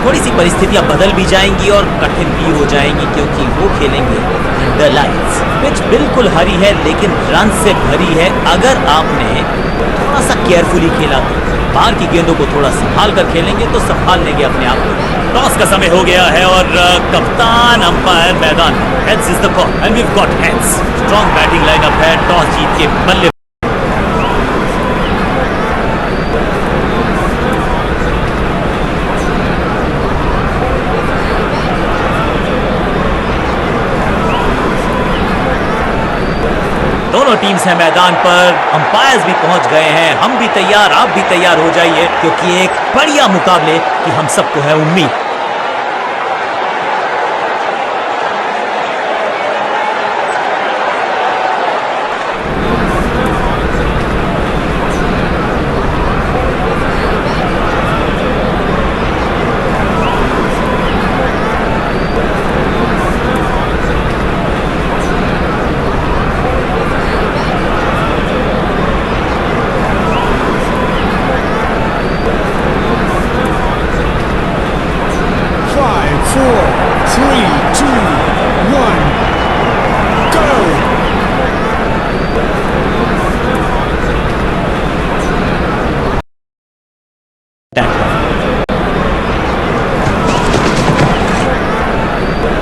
थोड़ी सी परिस्थितियां बदल भी जाएंगी और कठिन भी हो जाएंगी, क्योंकि वो खेलेंगे अंडर लाइट्स। पिच बिल्कुल हरी है लेकिन रन से भरी है। अगर आपने थोड़ा सा केयरफुली खेला तो बाहर की गेंदों को थोड़ा संभाल कर खेलेंगे तो संभाल लेंगे अपने आप को। टॉस का समय हो गया है और कप्तान अंपायर मैदान heads is the call and we have got heads. Strong batting lineup है। टॉस जीत के बल्ले दोनों टीम्स हैं मैदान पर, अंपायर्स भी पहुंच गए हैं। हम भी तैयार, आप भी तैयार हो जाइए, क्योंकि एक बढ़िया मुकाबले की हम सबको है उम्मीद।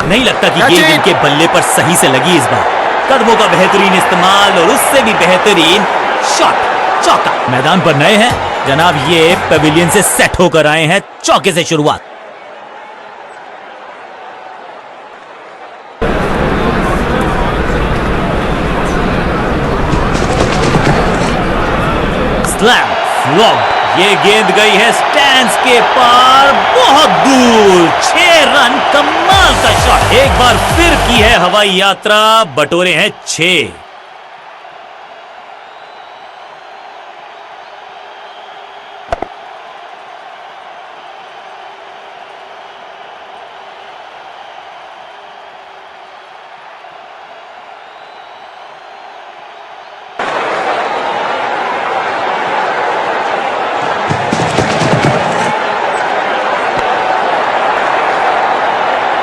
नहीं लगता कि गेंद इनके बल्ले पर सही से लगी इस बार। कदमों का बेहतरीन इस्तेमाल और उससे भी बेहतरीन शॉट, चौका। मैदान पर नए हैं जनाब, ये पेविलियन से सेट होकर आए हैं। चौके से शुरुआत। Slam flop. ये गेंद गई है स्टैंड्स के पार, बहुत दूर। 6 रन, कमाल का शॉट। एक बार फिर की है हवाई यात्रा, बटोरे हैं 6।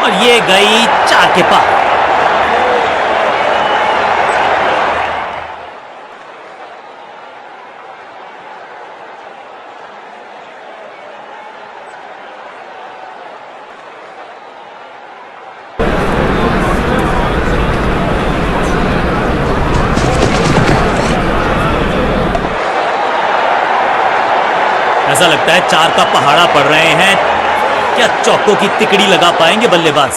और ये गई 4 के पार। ऐसा लगता है 4 का पहाड़ा पड़ रहे हैं। क्या चौकों की तिकड़ी लगा पाएंगे बल्लेबाज?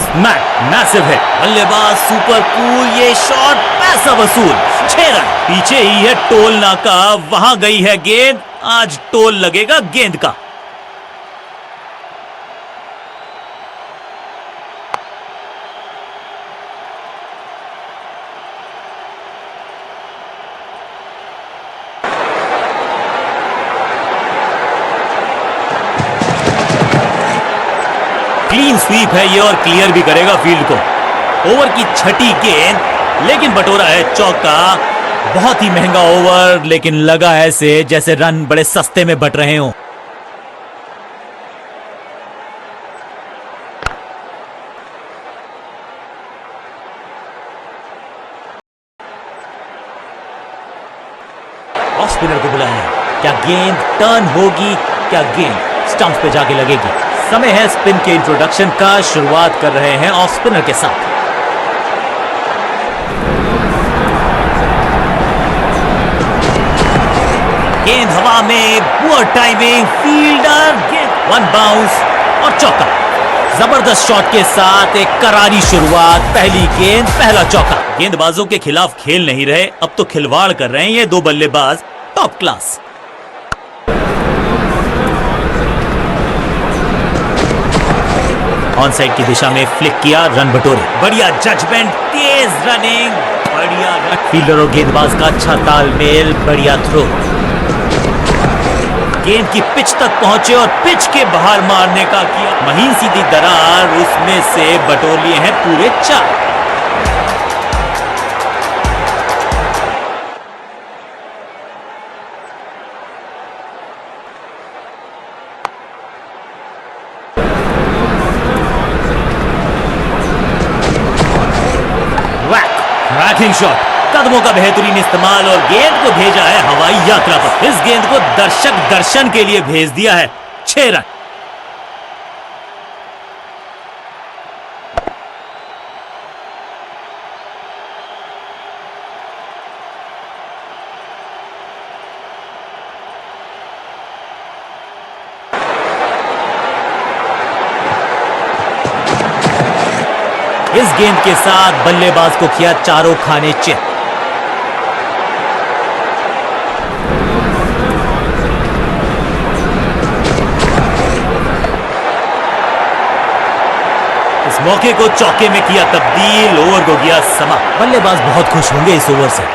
Smack, massive hit. बल्लेबाज सुपर कूल। ये शॉट पैसा वसूल। 6 रन। पीछे ही है टोल नाका, वहां गई है गेंद। आज टोल लगेगा गेंद का। क्लीन स्वीप है ये और क्लियर भी करेगा फील्ड को। ओवर की 6ठी गेंद, लेकिन बटोरा है चौका। बहुत ही महंगा ओवर, लेकिन लगा ऐसे जैसे रन बड़े सस्ते में बट रहे हों। ऑफ स्पिनर को बुलाया। क्या गेंद टर्न होगी? क्या गेंद स्टंप पे जाके लगेगी? समय है स्पिन के इंट्रोडक्शन का। शुरुआत कर रहे हैं ऑफ स्पिनर के साथ। गेंद हवा में, पुअर टाइमिंग, फील्डर, गेंद 1 बाउंस और चौका। जबरदस्त शॉट के साथ एक करारी शुरुआत। पहली गेंद, पहला चौका। गेंदबाजों के खिलाफ खेल नहीं रहे, अब तो खिलवाड़ कर रहे हैं ये 2 बल्लेबाज। Top class. ऑन साइड की दिशा में फ्लिक किया, रन बटोरे। बढ़िया जजमेंट, तेज रनिंग, बढ़िया रन। फील्डर और गेंदबाज का अच्छा तालमेल, बढ़िया थ्रो। गेंद की पिच तक पहुंचे और पिच के बाहर मारने का किया महीन सीधी दरार, उसमें से बटोर लिए हैं पूरे 4। रैकिंग शॉट, कदमों का बेहतरीन इस्तेमाल और गेंद को भेजा है हवाई यात्रा पर। इस गेंद को दर्शक दर्शन के लिए भेज दिया है। 6 रन। इस गेंद के साथ बल्लेबाज को किया चारों खाने चित। इस मौके को चौके में किया तब्दील, ओवर को गया समा। बल्लेबाज बहुत खुश होंगे इस ओवर से।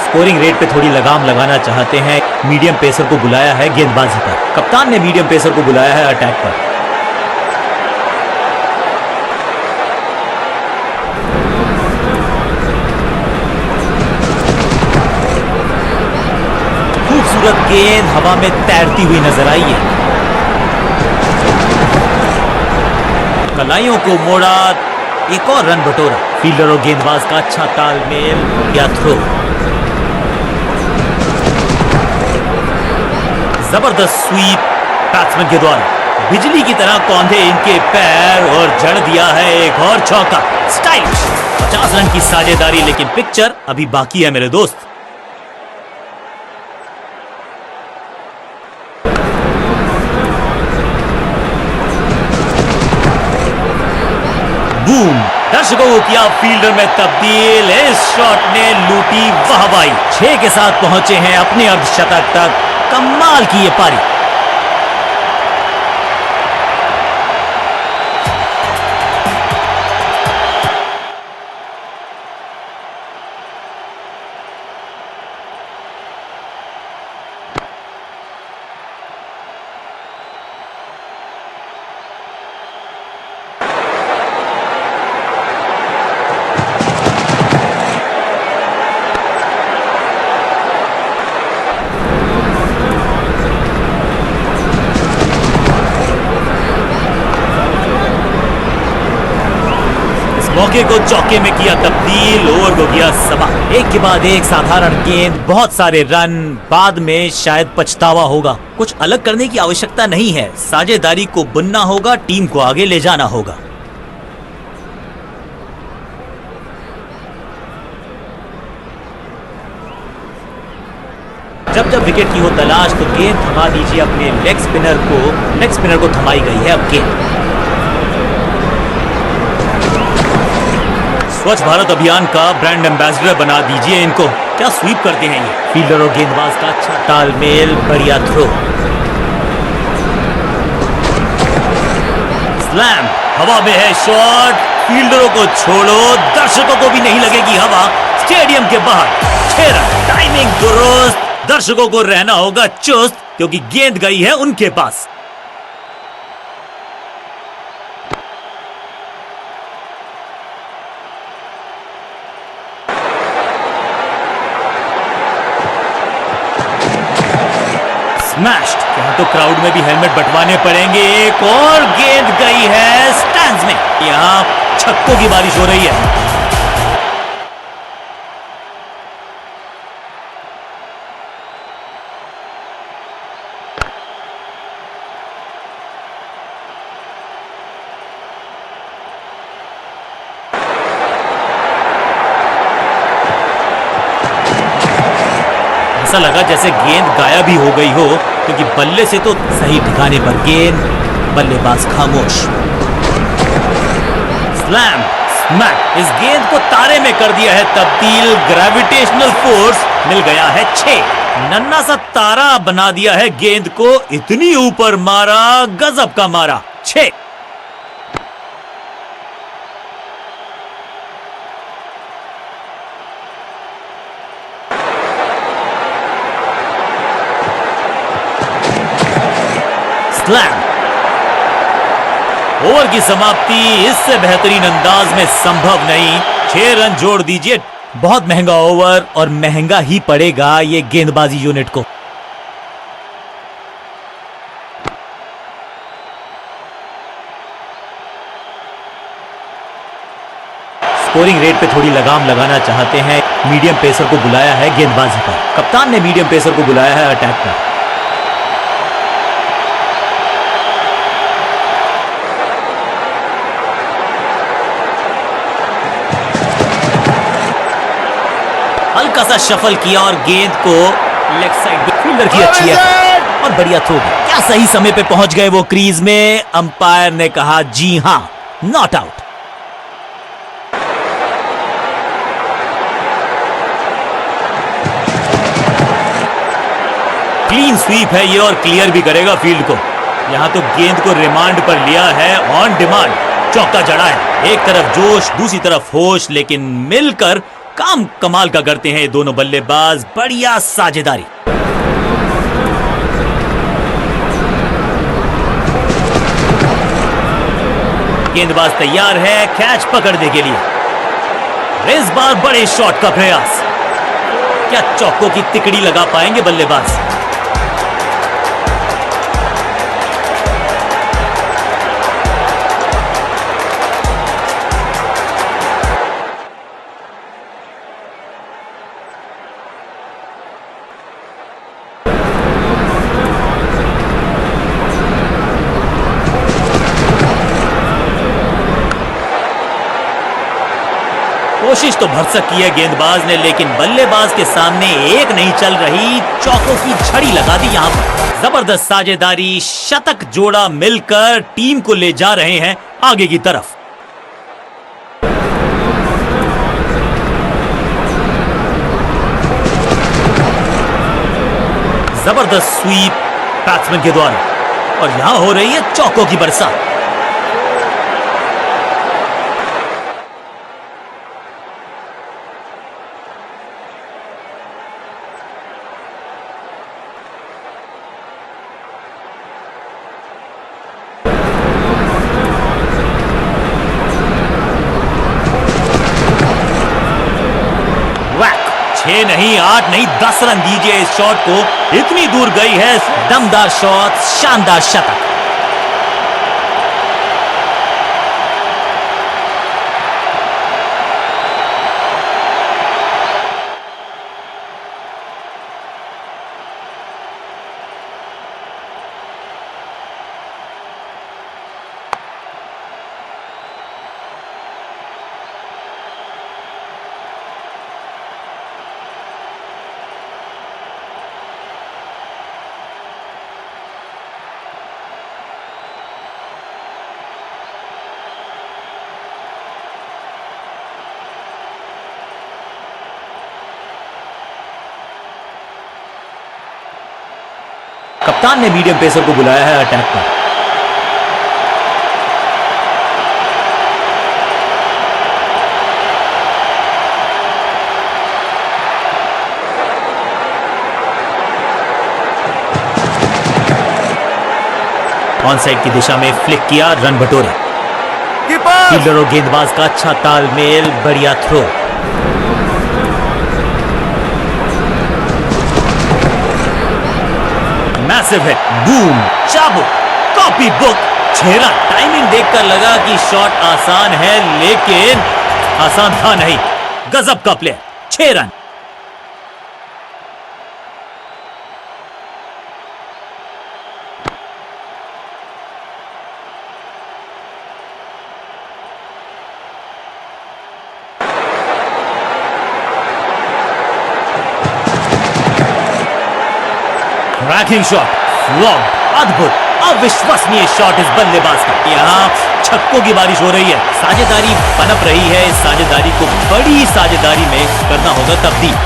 स्कोरिंग रेट पे थोड़ी लगाम लगाना चाहते हैं। मीडियम पेसर को बुलाया है गेंदबाजी पर। कप्तान ने मीडियम पेसर को बुलाया है अटैक पर। खूबसूरत गेंद हवा में तैरती हुई नजर आई है। कलाइयों को मोड़ा, एक और रन बटोरा। फील्डर और गेंदबाज का अच्छा तालमेल या थ्रो। जबरदस्त स्वीप बैट्समैन के द्वारा। बिजली की तरह कौंधे इनके पैर और जड़ दिया है एक और चौका। स्टाइलिश 50 रन की साझेदारी, लेकिन पिक्चर अभी बाकी है मेरे दोस्त। बूम, दर्शकों को किया फील्डर में तब्दील। इस शॉट ने लूटी वाहवाही। 6 के साथ पहुंचे हैं अपने अर्धशतक तक। कमाल की ये पारी। मौके को चौके में किया तब्दील, ओवर को किया समा। एक के बाद एक साधारण गेंद, बहुत सारे रन, बाद में शायद पछतावा होगा। कुछ अलग करने की आवश्यकता नहीं है। साझेदारी को बुनना होगा, टीम को आगे ले जाना होगा। जब जब विकेट की हो तलाश तो गेंद थमा दीजिए अपने लेग स्पिनर को थमाई गई है अब गेंद। स्वच्छ भारत अभियान का ब्रांड एम्बेसडर बना दीजिए इनको। क्या स्वीप करते हैं ये। फील्डर और गेंदबाज का अच्छा तालमेल, बढ़िया थ्रो। स्लैम, हवा में है शॉट। फील्डरों को छोड़ो, दर्शकों को भी नहीं लगेगी हवा। स्टेडियम के बाहर 6 रन। टाइमिंग दुरुस्त। दर्शकों को रहना होगा चुस्त, क्योंकि गेंद गई है उनके पास। स्मैश्ड। यहाँ तो क्राउड में भी हेलमेट बंटवाने पड़ेंगे। एक और गेंद गई है स्टैंड्स में। यहाँ छक्कों की बारिश हो रही है। ऐसा लगा जैसे गेंद गायब ही हो गई हो, क्योंकि बल्ले से तो सही ठिकाने पर गेंद, बल्लेबाज खामोश। Slam, smack. इस गेंद को तारे में कर दिया है तब्दील। ग्रेविटेशनल फोर्स मिल गया है 6। नन्ना सा तारा बना दिया है गेंद को। इतनी ऊपर मारा, गजब का मारा। 6। स्लैम। ओवर की समाप्ति इससे बेहतरीन अंदाज में संभव नहीं। 6 रन जोड़ दीजिए। बहुत महंगा ओवर और महंगा ही पड़ेगा ये गेंदबाजी यूनिट को। स्कोरिंग रेट पे थोड़ी लगाम लगाना चाहते हैं। मीडियम पेसर को बुलाया है गेंदबाजी पर। कप्तान ने मीडियम पेसर को बुलाया है अटैक पर। हल्का सा शफल किया और गेंद को लेग साइड पे फील्डर की अच्छी है और बढ़िया थ्रो। क्या सही समय पे पहुंच गए वो क्रीज में। अंपायर ने कहा जी हां, नॉट आउट। क्लीन स्वीप है ये और क्लियर भी करेगा फील्ड को। यहां तो गेंद को रिमांड पर लिया है, ऑन डिमांड चौका जड़ा है। एक तरफ जोश, दूसरी तरफ होश, लेकिन मिलकर काम कमाल का करते हैं दोनों बल्लेबाज। बढ़िया साझेदारी। गेंदबाज तैयार है कैच पकड़ने के लिए। इस बार बड़े शॉट का प्रयास। क्या चौकों की तिकड़ी लगा पाएंगे बल्लेबाज? कोशिश तो भरसक की है गेंदबाज ने, लेकिन बल्लेबाज के सामने एक नहीं चल रही। चौकों की झड़ी लगा दी यहां पर। जबरदस्त साझेदारी, शतक जोड़ा मिलकर टीम को ले जा रहे हैं आगे की तरफ। जबरदस्त स्वीप बैट्समैन के द्वारा और यहां हो रही है चौकों की बरसात। छह नहीं, 8 नहीं, 10 रन दीजिए इस शॉट को। इतनी दूर गई है दमदार शॉट, शानदार शतक। कप्तान ने मीडियम पेसर को बुलाया है अटैक पर। ऑन साइड की दिशा में फ्लिक किया, रन बटोरे। फील्डर और गेंदबाज का अच्छा तालमेल, बढ़िया थ्रो। मैसिव हिट, बूम, चाबुक, कॉपी बुक, 6 रन। टाइमिंग देखकर लगा कि शॉट आसान है, लेकिन आसान था नहीं। गजब का player, 6 run. Cracking shot, flop, अद्भुत, अविश्वसनीय शॉट इस बल्लेबाज का। यहाँ छक्कों की बारिश हो रही है। साझेदारी पनप रही है। इस साझेदारी को बड़ी साझेदारी में करना होगा तब्दील।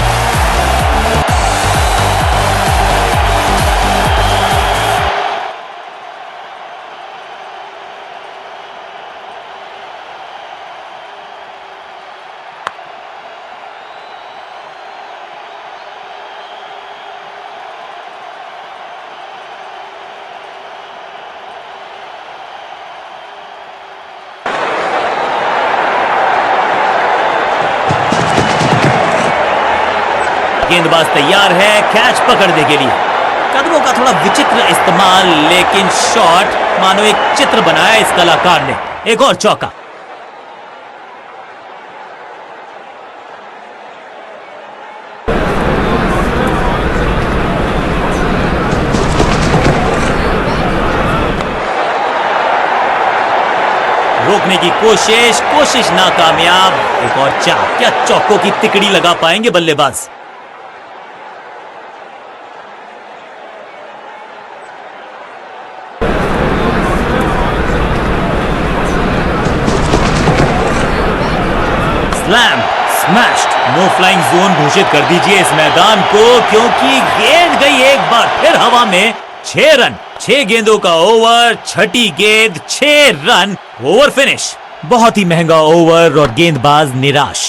गेंदबाज तैयार है कैच पकड़ने के लिए। कदमों का थोड़ा विचित्र इस्तेमाल, लेकिन शॉट मानो एक चित्र बनाया इस कलाकार ने। एक और चौका। रोकने की कोशिश नाकामयाब। एक और चार। क्या चौकों की तिकड़ी लगा पाएंगे बल्लेबाज? Slam, smashed. No flying zone घोषित कर दीजिए इस मैदान को, क्योंकि गेंद गई एक बार फिर हवा में। 6 रन, 6 गेंदों का ओवर, छठी गेंद 6 रन, ओवर फिनिश। बहुत ही महंगा ओवर और गेंदबाज निराश।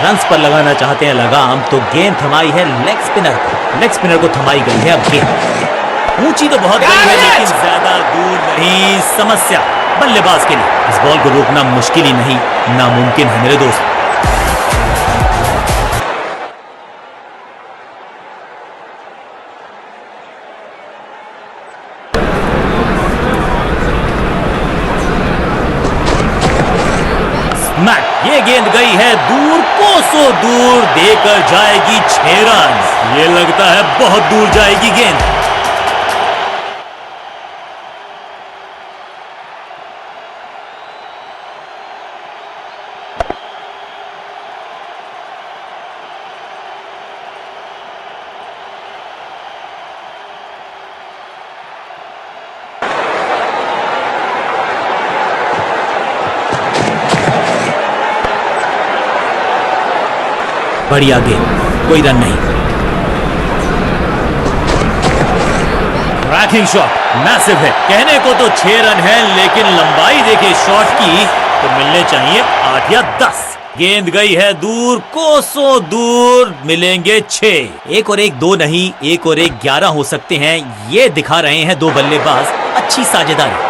रन्स पर लगाना चाहते हैं लगाम, तो गेंद थमाई है लेग स्पिनर को। लेग स्पिनर को थमाई गई है अब गेंद। ऊंची तो बहुत गई है, लेकिन ज्यादा दूर नहीं। समस्या बल्लेबाज के लिए। इस बॉल को रोकना मुश्किल ही नहीं, नामुमकिन है मेरे दोस्त। ये गेंद गई है दूर, कोसों दूर, देकर जाएगी 6 रन। ये लगता है बहुत दूर जाएगी गेंद। बढ़िया गेंद, कोई रन नहीं। रैकिंग शॉट, मैसिव है। कहने को तो 6 रन है, लेकिन लंबाई देखे शॉट की तो मिलने चाहिए 8 या 10। गेंद गई है दूर, कोसों दूर, मिलेंगे 6। 1 और 1 2 नहीं, 1 और 1 11 हो सकते हैं। ये दिखा रहे हैं दो बल्लेबाज अच्छी साझेदारी।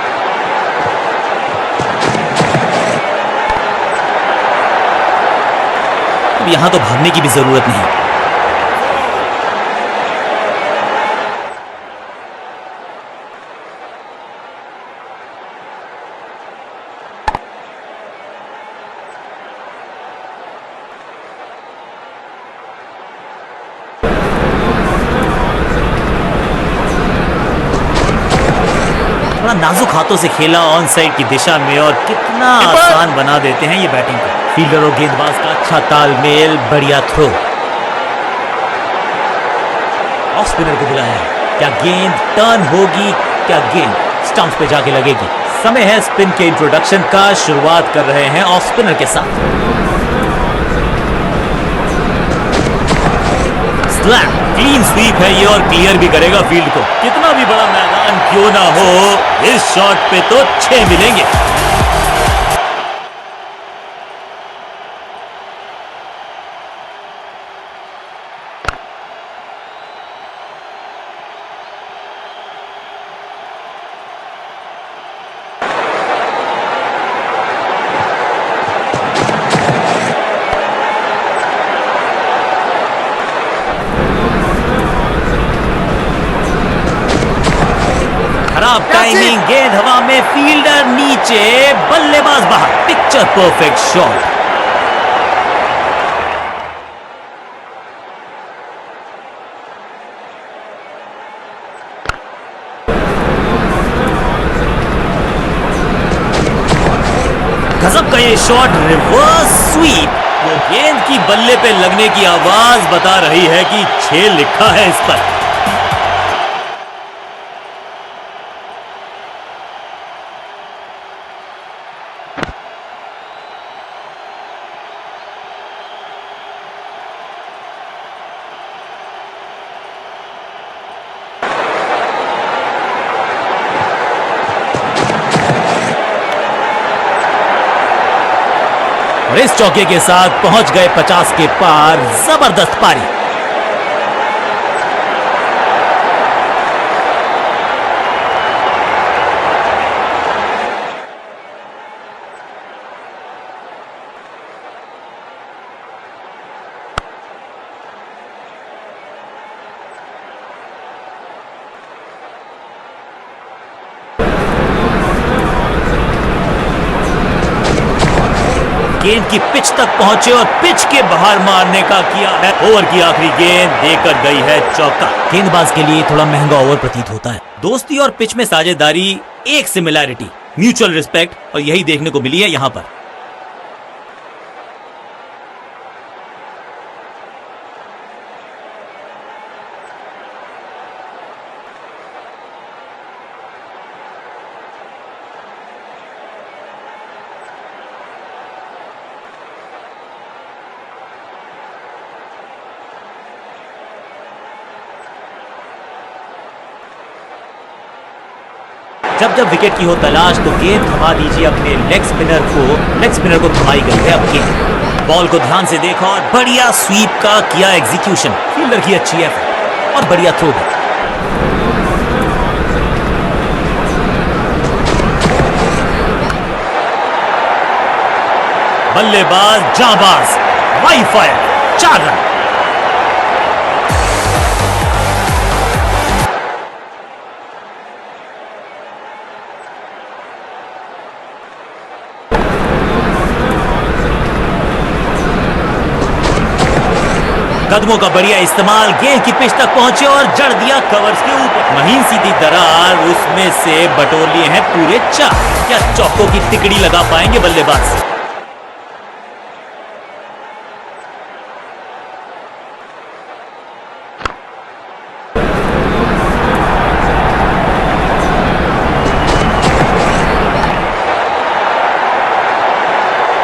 यहां तो भागने की भी जरूरत नहीं। थोड़ा नाजुक हाथों से खेला ऑन साइड की दिशा में, और कितना आसान बना देते हैं ये बैटिंग को। फील्डर और गेंदबाज का अच्छा तालमेल, बढ़िया थ्रो। ऑफ स्पिनर को बुलाया है। क्या गेंद टर्न होगी? क्या गेंद स्टंप पे जाके लगेगी? समय है स्पिन के इंट्रोडक्शन का। शुरुआत कर रहे हैं ऑफ स्पिनर के साथ। स्लैम, क्लीन स्वीप है ये, और क्लियर भी करेगा फील्ड को। कितना भी बड़ा मैदान क्यों ना हो, इस शॉट पे तो 6 मिलेंगे। खराब टाइमिंग, गेंद हवा में, फील्डर नीचे, बल्लेबाज बाहर। Picture perfect shot. गजब का ये शॉट, रिवर्स स्वीप। वो गेंद की बल्ले पे लगने की आवाज बता रही है कि 6 लिखा है इस पर। और इस चौके के साथ पहुंच गए 50 के पार। जबरदस्त पारी। गेंद की पिच तक पहुंचे और पिच के बाहर मारने का किया है। ओवर की आखिरी गेंद देकर गई है चौका। गेंदबाज के लिए थोड़ा महंगा ओवर प्रतीत होता है। दोस्ती और पिच में साझेदारी, एक सिमिलैरिटी, म्यूचुअल रिस्पेक्ट, और यही देखने को मिली है यहां पर। जब जब विकेट की हो तलाश तो गेंद थमा दीजिए अपने लेग स्पिनर को थमाई गई है अब गेंद। बॉल को ध्यान से देखा और बढ़िया स्वीप का किया एग्जीक्यूशन। फील्डर की अच्छी एफर्ट और बढ़िया थ्रो भी। बल्लेबाज जाबाज, वाई फायर, 4 रन। कदमों का बढ़िया इस्तेमाल, गेंद की पिच तक पहुंचे और जड़ दिया कवर्स के ऊपर। महीन सीधी दरार, उसमें से बटोर लिए हैं पूरे 4। क्या चौकों की तिकड़ी लगा पाएंगे बल्लेबाज?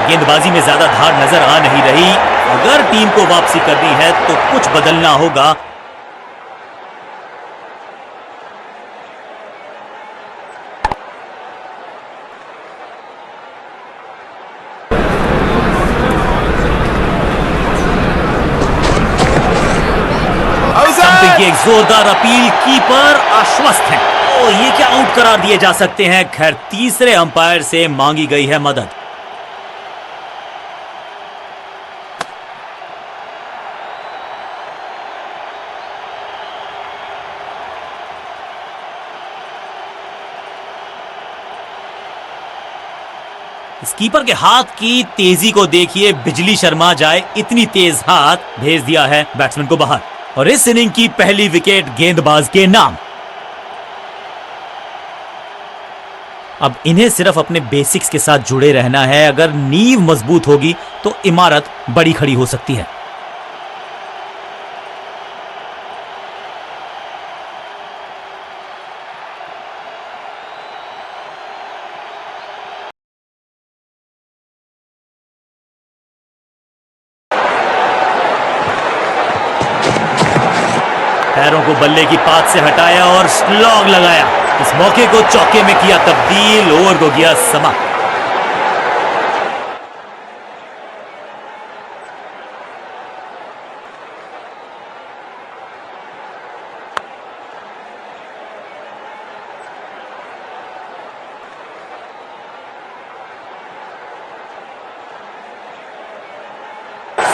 गेंदबाजी में ज्यादा धार नजर आ नहीं रही। अगर टीम को वापसी करनी है तो कुछ बदलना होगा। स्टंपिंग की एक जोरदार अपील, कीपर आश्वस्त है। ओ, ये क्या आउट करार दिए जा सकते हैं। खैर, तीसरे अंपायर से मांगी गई है मदद। कीपर के हाथ की तेजी को देखिए, बिजली शर्मा जाए इतनी तेज हाथ भेज दिया है बैट्समैन को बाहर। और इस इनिंग की पहली विकेट गेंदबाज के नाम। अब इन्हें सिर्फ अपने बेसिक्स के साथ जुड़े रहना है। अगर नींव मजबूत होगी तो इमारत बड़ी खड़ी हो सकती है। पैरों को बल्ले की पात से हटाया और स्लॉग लगाया। इस मौके को चौके में किया तब्दील। ओवर को किया समाप्त।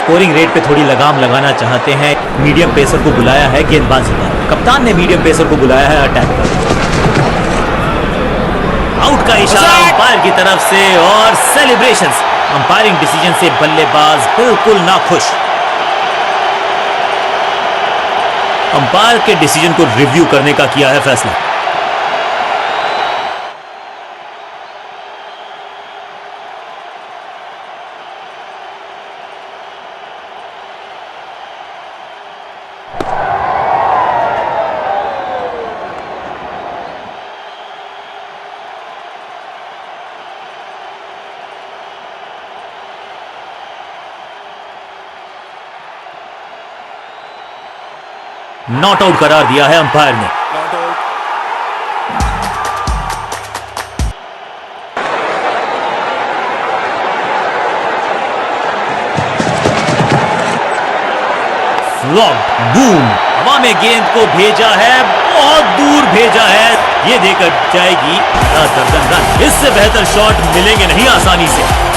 स्कोरिंग रेट पे थोड़ी लगाम लगाना चाहते हैं। मीडियम पेसर को बुलाया है गेंदबाजी पर। कप्तान ने मीडियम पेसर को बुलाया है अटैक पर। आउट का इशारा अंपायर की तरफ से और सेलिब्रेशंस। अंपायरिंग डिसीजन से बल्लेबाज बिल्कुल नाखुश। अंपायर के डिसीजन को रिव्यू करने का किया है फैसला। नॉट आउट करार दिया है अंपायर ने। फ्लॉप, बूम, हवा में गेंद को भेजा है, बहुत दूर भेजा है। ये देकर जाएगी दर्जन रन। इससे बेहतर शॉट मिलेंगे नहीं आसानी से।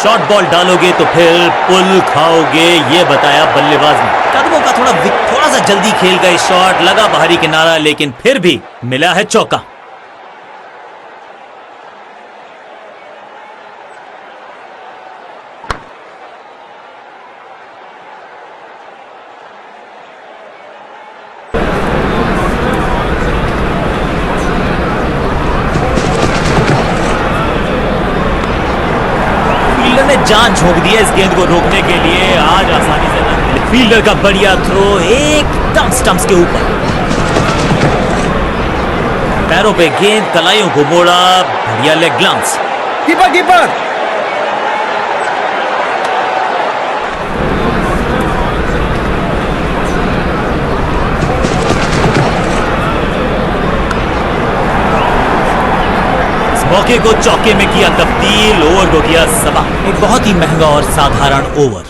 शॉर्ट बॉल डालोगे तो फिर पुल खाओगे, ये बताया बल्लेबाज ने। कदमों का थोड़ा सा जल्दी खेल गए शॉट, लगा बाहरी किनारा, लेकिन फिर भी मिला है चौका। फील्डर ने जान झोंक दी है इस गेंद को रोकने के लिए, आज आसानी से ना। फील्डर का बढ़िया थ्रो एकदम स्टंप्स के ऊपर, पैरों पे गेंद, कलाइयों को मोड़ा, बढ़िया लेग ग्लांस। कीपर कीपर मौके को चौके में किया तब्दील, ओवर को किया सबा। एक बहुत ही महंगा और साधारण ओवर।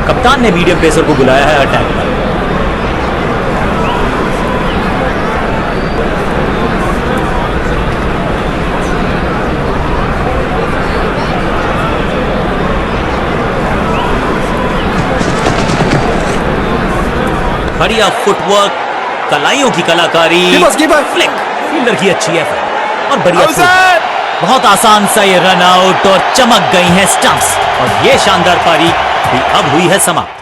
कप्तान ने मीडियम पेसर को बुलाया है अटैक पर। बढ़िया फुटवर्क, कलाइयों की कलाकारी, फ्लिक, फील्डर की अच्छी एफर्ट और बढ़िया थ्रो। बहुत आसान सा ये रन आउट और चमक गई हैं स्टंप्स, और ये शानदार पारी भी अब हुई है समाप्त।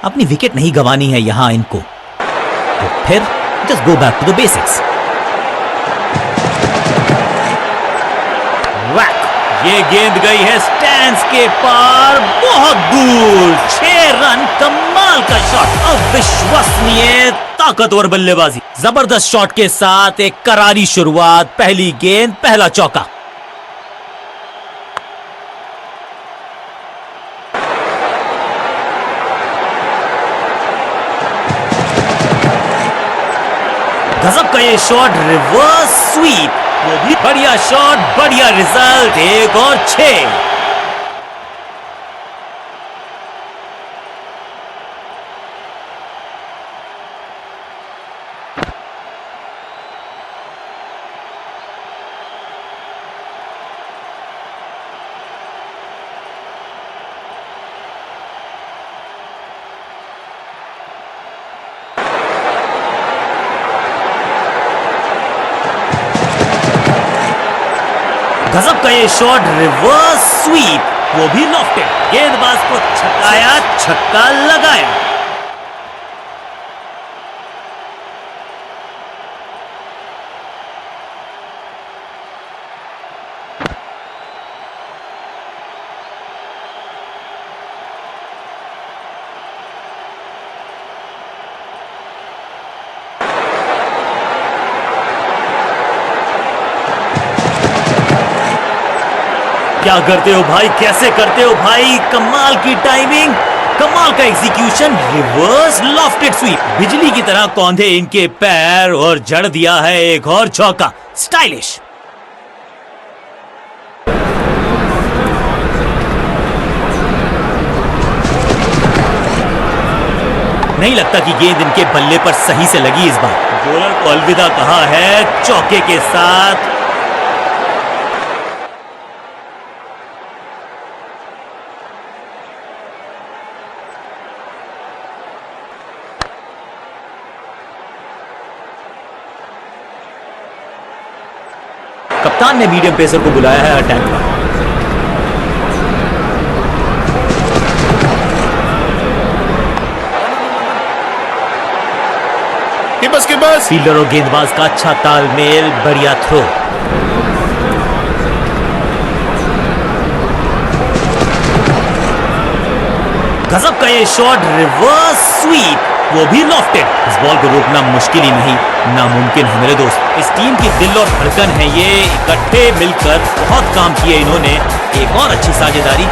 अपनी विकेट नहीं गंवानी है यहां इनको, तो फिर just go back to the basics. Whack, ये गेंद गई है स्टैंड्स के पार, बहुत दूर, 6 रन, कमाल का शॉट, अविश्वसनीय ताकतवर बल्लेबाजी, जबरदस्त शॉट के साथ एक करारी शुरुआत, पहली गेंद, पहला चौका। गजब का ये शॉट, रिवर्स स्वीप, वो भी बढ़िया शॉट, बढ़िया रिजल्ट, एक और 6। गजब का ये शॉट, रिवर्स स्वीप, वो भी लॉफ्टेड, गेंदबाज को छकाया, छक्का लगाया। क्या करते हो भाई, कैसे करते हो भाई, कमाल की टाइमिंग, कमाल का एग्जीक्यूशन, रिवर्स लॉफ्टेड स्वीप, बिजली की तरह कौंधे इनके पैर और जड़ दिया है एक और चौका, स्टाइलिश। नहीं लगता कि गेंद इनके बल्ले पर सही से लगी इस बार। बॉलर को अलविदा कहा है चौके के साथ। कप्तान ने मीडियम पेसर को बुलाया है अटैक पर। बस के बस। फील्डर और गेंदबाज का अच्छा तालमेल, बढ़िया थ्रो। गजब का ये शॉट, रिवर्स स्वीप, वो भी लॉफ्टेड। इस बॉल को रोकना मुश्किल ही नहीं, नामुमकिन है मेरे दोस्त। इस टीम की दिल और धड़कन है ये, इकट्ठे मिलकर बहुत काम किए इन्होंने। एक और अच्छी साझेदारी।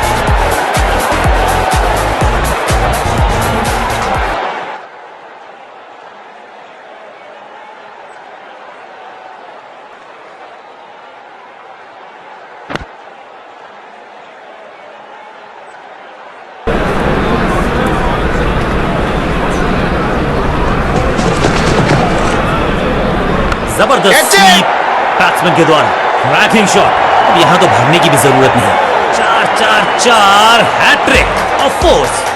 जबरदस्त स्वीप बैट्समैन के द्वारा, क्रैकिंग शॉट। यहां तो भागने की भी जरूरत नहीं। 4-4-4 हैट्रिक ऑफ फोर्स।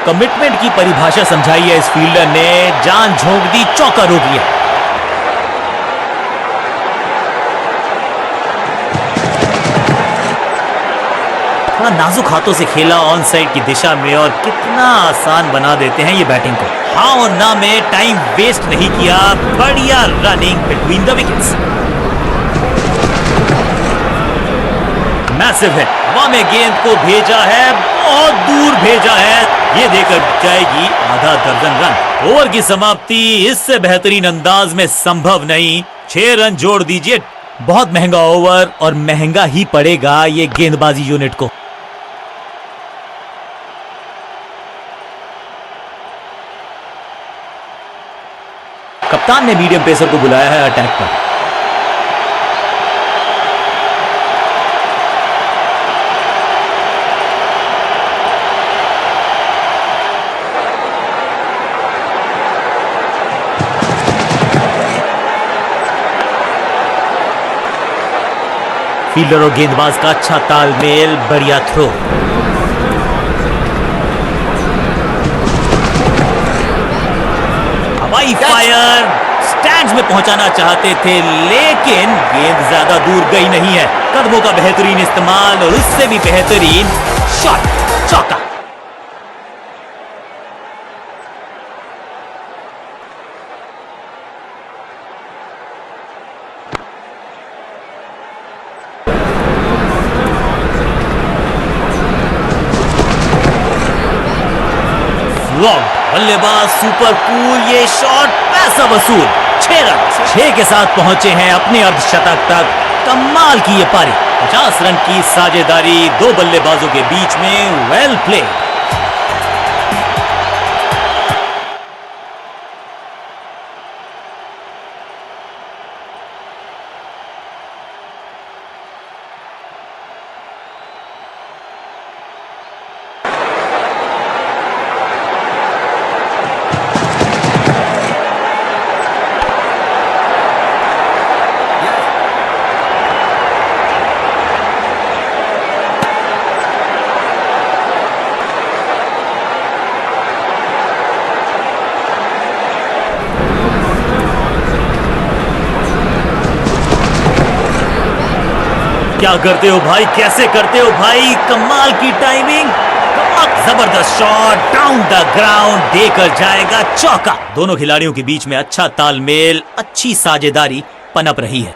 कमिटमेंट की परिभाषा समझाई है इस फील्डर ने, जान झोंक दी, चौका रोक लिया। थोड़ा नाजुक हाथों से खेला ऑन साइड की दिशा में, और कितना आसान बना देते हैं ये बैटिंग को। हाँ और ना में टाइम वेस्ट नहीं किया, बढ़िया running between the wickets. Massive है, हवा में गेंद को भेजा है, बहुत दूर भेजा है, ये देकर जाएगी आधा दर्जन रन। ओवर की समाप्ति इससे बेहतरीन अंदाज में संभव नहीं। 6 रन जोड़ दीजिए। बहुत महंगा ओवर, और महंगा ही पड़ेगा ये गेंदबाजी यूनिट को। कप्तान ने मीडियम पेसर को बुलाया है अटैक पर। फील्डर और गेंदबाज का अच्छा तालमेल, बढ़िया थ्रो। हवाई फायर, स्टैंड्स में पहुंचाना चाहते थे, लेकिन गेंद ज्यादा दूर गई नहीं है। कदमों का बेहतरीन इस्तेमाल, और उससे भी बेहतरीन शॉट, चौका। बल्लेबाज सुपर कूल, ये शॉट पैसा वसूल। 6 रन, 6 के साथ पहुंचे हैं अपने अर्धशतक तक। कमाल की ये पारी, 50 रन की साझेदारी 2 बल्लेबाजों के बीच में। Well played. क्या करते हो भाई, कैसे करते हो भाई, कमाल की टाइमिंग, जबरदस्त शॉट, डाउन द ग्राउंड, देकर जाएगा चौका। दोनों खिलाड़ियों के बीच में अच्छा तालमेल, अच्छी साझेदारी पनप रही है।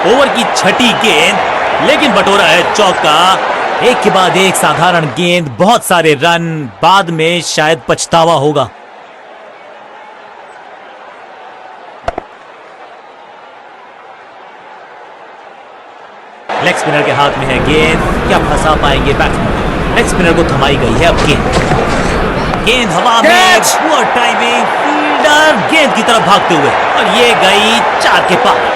ओवर की छठी गेंद, लेकिन बटोरा है चौका। एक के बाद एक साधारण गेंद, बहुत सारे रन, बाद में शायद पछतावा होगा। लेग स्पिनर के हाथ में है गेंद, क्या फंसा पाएंगे बैट्समैन? लेग स्पिनर को थमाई गई है अब गेंद। गेंद हवा में, Catch! पुअर टाइमिंग, फील्डर गेंद की तरफ भागते हुए और ये गई 4 के पार।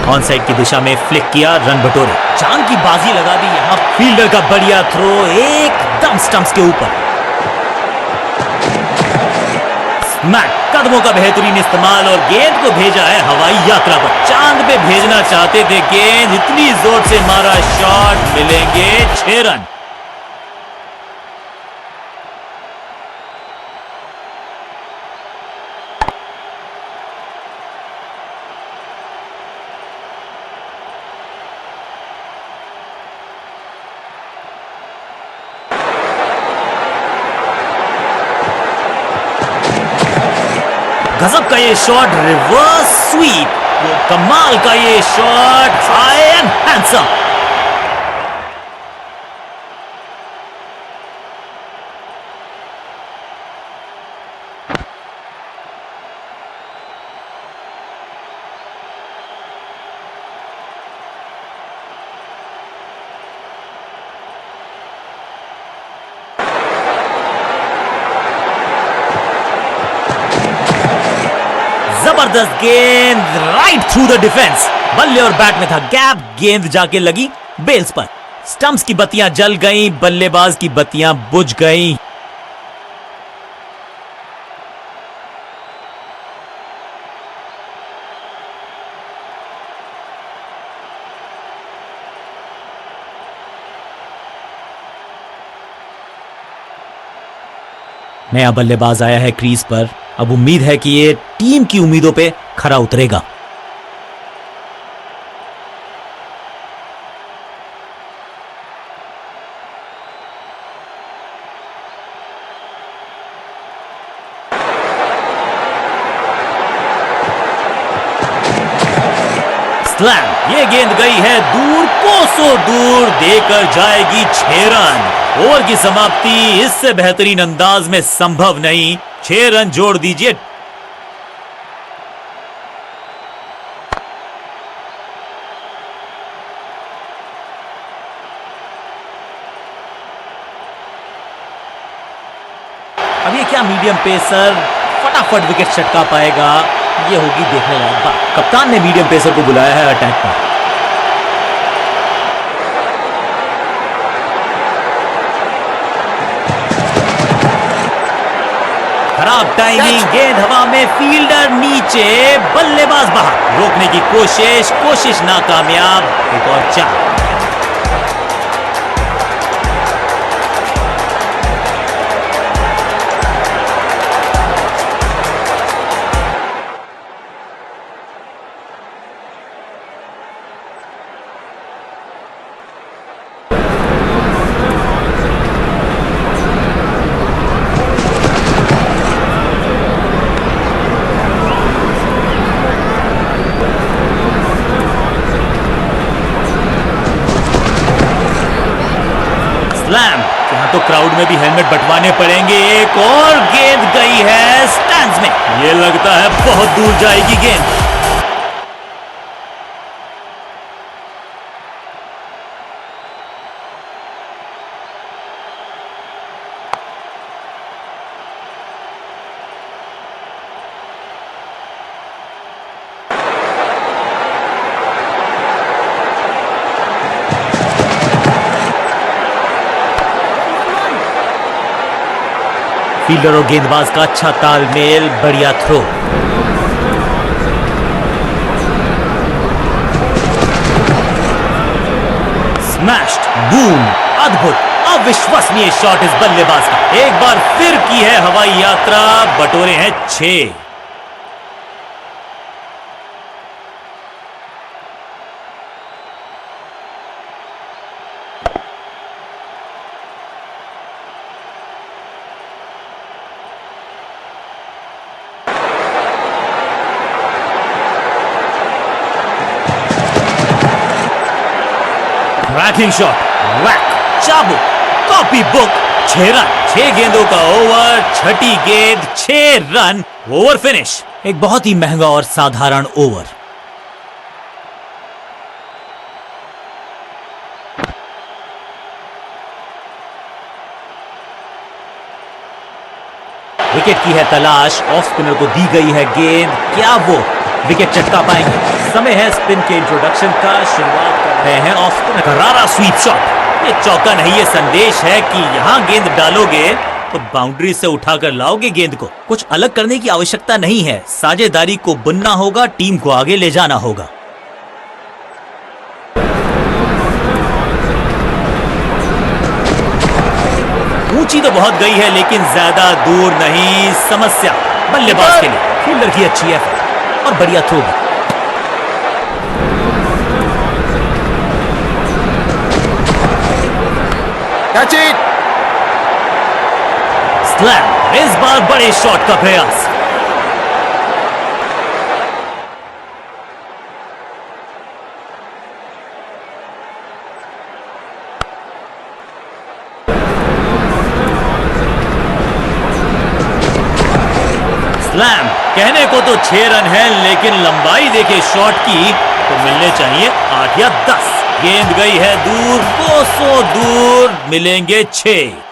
ऑन साइड की दिशा में फ्लिक किया, रन बटोरे, चांद की बाजी लगा दी यहां। फील्डर का बढ़िया थ्रो एकदम स्टंप्स के ऊपर। स्मैक, कदमों का बेहतरीन इस्तेमाल और गेंद को भेजा है हवाई यात्रा पर। चांद पे भेजना चाहते थे गेंद, इतनी जोर से मारा शॉट, मिलेंगे 6 रन। गजब का ये शॉट, रिवर्स स्वीप, कमाल का ये शॉट, हाई एंड हैंडसम। जबरदस्त गेंद, राइट थ्रू द डिफेंस। बल्ले और बैट में था गैप, गेंद जाके लगी बेल्स पर। स्टंप्स की बत्तियां जल गईं, बल्लेबाज की बत्तियां बुझ गईं। नया बल्लेबाज आया है क्रीज पर। अब उम्मीद है कि ये टीम की उम्मीदों पे खरा उतरेगा। स्लैम, ये गेंद गई है दूर, कोसों दूर, देकर जाएगी 6 रन। ओवर की समाप्ति इससे बेहतरीन अंदाज में संभव नहीं। 6 रन जोड़ दीजिए। अब ये क्या मीडियम पेसर फटाफट विकेट चटका पाएगा, ये होगी देखने लायक बात। कप्तान ने मीडियम पेसर को बुलाया है अटैक पर। खराब टाइमिंग, गेंद हवा में, फील्डर नीचे, बल्लेबाज बाहर। रोकने की कोशिश नाकामयाब। एक और 4। स्लैम, यहाँ तो क्राउड में भी हेलमेट बंटवाने पड़ेंगे। एक और गेंद गई है स्टैंड्स में। ये लगता है बहुत दूर जाएगी गेंद। फील्डर और गेंदबाज का अच्छा तालमेल, बढ़िया थ्रो। स्मैश्ड, बूम, अद्भुत, अविश्वसनीय शॉट इस बल्लेबाज का। एक बार फिर की है हवाई यात्रा, बटोरे हैं 6। Cracking shot, whack, चाबुक, कॉपी बुक, 6 रन। 6 गेंदों का ओवर, छठी गेंद 6 रन, ओवर फिनिश। एक बहुत ही महंगा और साधारण ओवर। विकेट की है तलाश, ऑफ स्पिनर को दी गई है गेंद, क्या वो विकेट चटका पाएंगे? समय है स्पिन के इंट्रोडक्शन का, शुरुआत कर रहे हैं ऑफ स्पिनर। करारा स्वीप शॉट, ये चौका नहीं, ये संदेश है कि यहां गेंद डालोगे तो बाउंड्री से उठाकर लाओगे गेंद को। कुछ अलग करने की आवश्यकता नहीं है, साझेदारी को बुनना होगा, टीम को आगे ले जाना होगा। ऊंची तो बहुत गई है लेकिन ज्यादा दूर नहीं, समस्या बल्लेबाज के लिए। फील्डर की अच्छी है और बढ़िया थ्रो भी। Catch it. स्लैम, इस बार बड़े शॉट का प्रयास। स्लैम, कहने को तो 6 रन है लेकिन लंबाई देखे शॉट की तो मिलने चाहिए 8 या 10। गेंद गई है दूर, 200 दूर, मिलेंगे 6।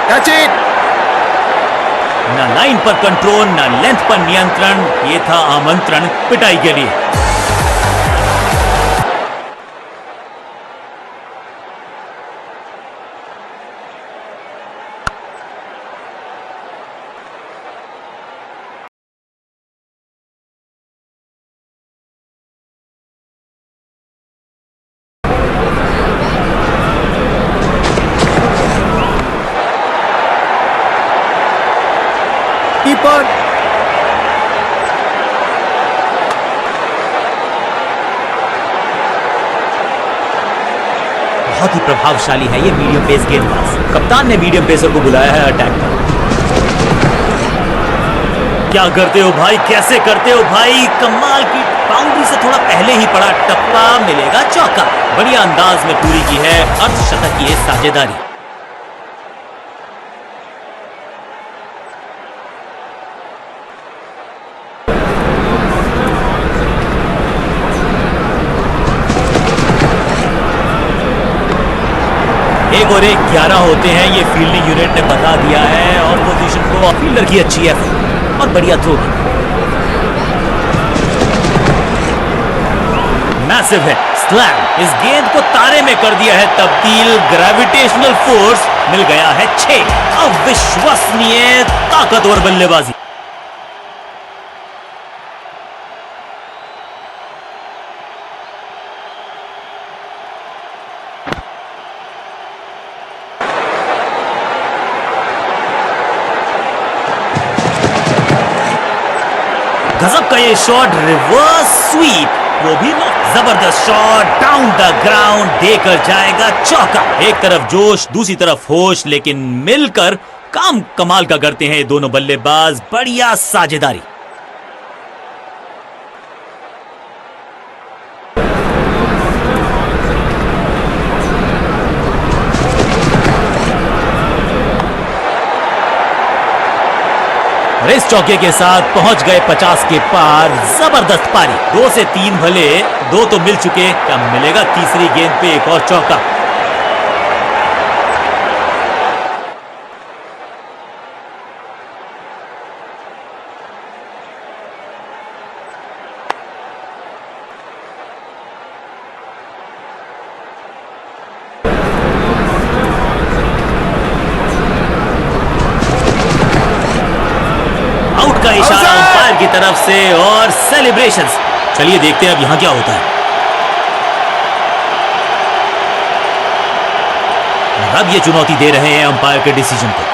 Catch it. ना लाइन पर कंट्रोल, ना लेंथ पर नियंत्रण, ये था आमंत्रण पिटाई के लिए। कीपर। बहुत ही प्रभावशाली है ये मीडियम पेस गेंदबाज। कप्तान ने मीडियम पेसर को बुलाया है अटैक पर। क्या करते हो भाई, कैसे करते हो भाई, कमाल की। बाउंड्री से थोड़ा पहले ही पड़ा टप्पा, मिलेगा चौका। बढ़िया अंदाज में पूरी की है अर्धशतक की साझेदारी। एक और एक 11 होते हैं, ये फील्डिंग यूनिट ने बता दिया है। और पोजीशन को फील्डर की अच्छी है और बढ़िया थ्रो भी। मैसिव है स्लैम, इस गेंद को तारे में कर दिया है तब्दील। ग्रेविटेशनल फोर्स मिल गया है 6। अविश्वसनीय ताकतवर बल्लेबाजी। गजब का ये शॉट, रिवर्स स्वीप, वो भी जबरदस्त शॉट, डाउन द ग्राउंड, देकर जाएगा चौका। एक तरफ जोश, दूसरी तरफ होश, लेकिन मिलकर काम कमाल का करते हैं दोनों बल्लेबाज। बढ़िया साझेदारी। इस चौके के साथ पहुंच गए 50 के पार। जबरदस्त पारी, 2 से 3 भले, 2 तो मिल चुके, क्या मिलेगा तीसरी गेंद पे एक और चौका। का इशारा अंपायर की तरफ से और सेलिब्रेशंस। चलिए देखते हैं अब यहां क्या होता है। अब ये चुनौती दे रहे हैं अंपायर के डिसीजन को।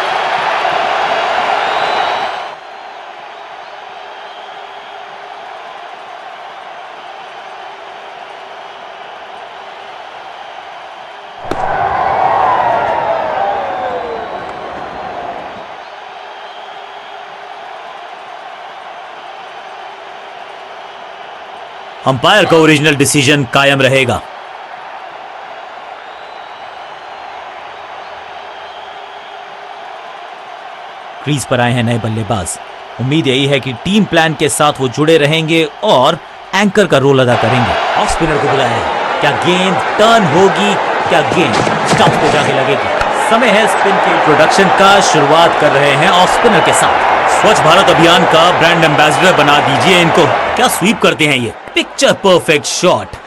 अंपायर का ओरिजिनल डिसीजन कायम रहेगा। क्रीज पर आए हैं नए बल्लेबाज। उम्मीद यही है कि टीम प्लान के साथ वो जुड़े रहेंगे और एंकर का रोल अदा करेंगे। ऑफ स्पिनर को बुलाया है। क्या गेंद टर्न होगी? क्या गेंद स्टंप पे जाके लगेगी? समय है स्पिन के इंट्रोडक्शन का। शुरुआत कर रहे हैं ऑफ स्पिनर के साथ। स्वच्छ भारत अभियान का ब्रांड एम्बेसडर बना दीजिए इनको। क्या स्वीप करते हैं ये। Picture perfect shot.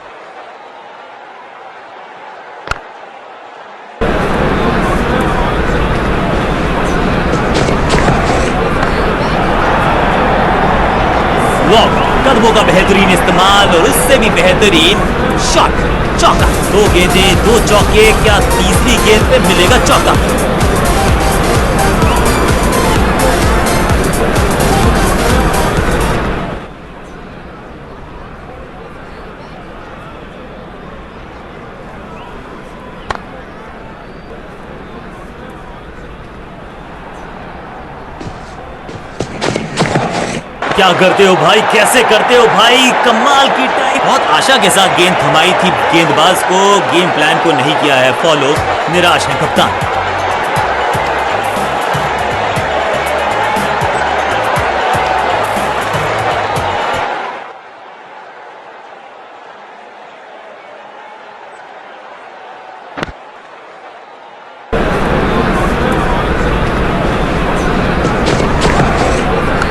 कदमों का बेहतरीन इस्तेमाल और उससे भी बेहतरीन शॉट। चौका। 2 गेंदें 2 चौके। क्या तीसरी गेंद पे मिलेगा चौका? क्या करते हो भाई? कैसे करते हो भाई? कमाल की टाइम। बहुत आशा के साथ गेंद थमाई थी गेंदबाज को। गेम प्लान को नहीं किया है फॉलो। निराश है कप्तान।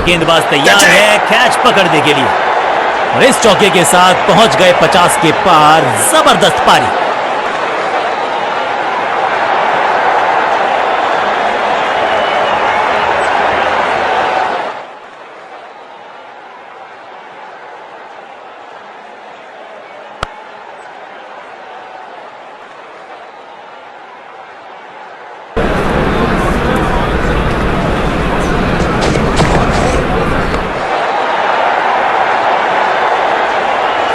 गेंदबाज तैयार है कैच पकड़ने के लिए और इस चौके के साथ पहुंच गए 50 के पार। जबरदस्त पारी।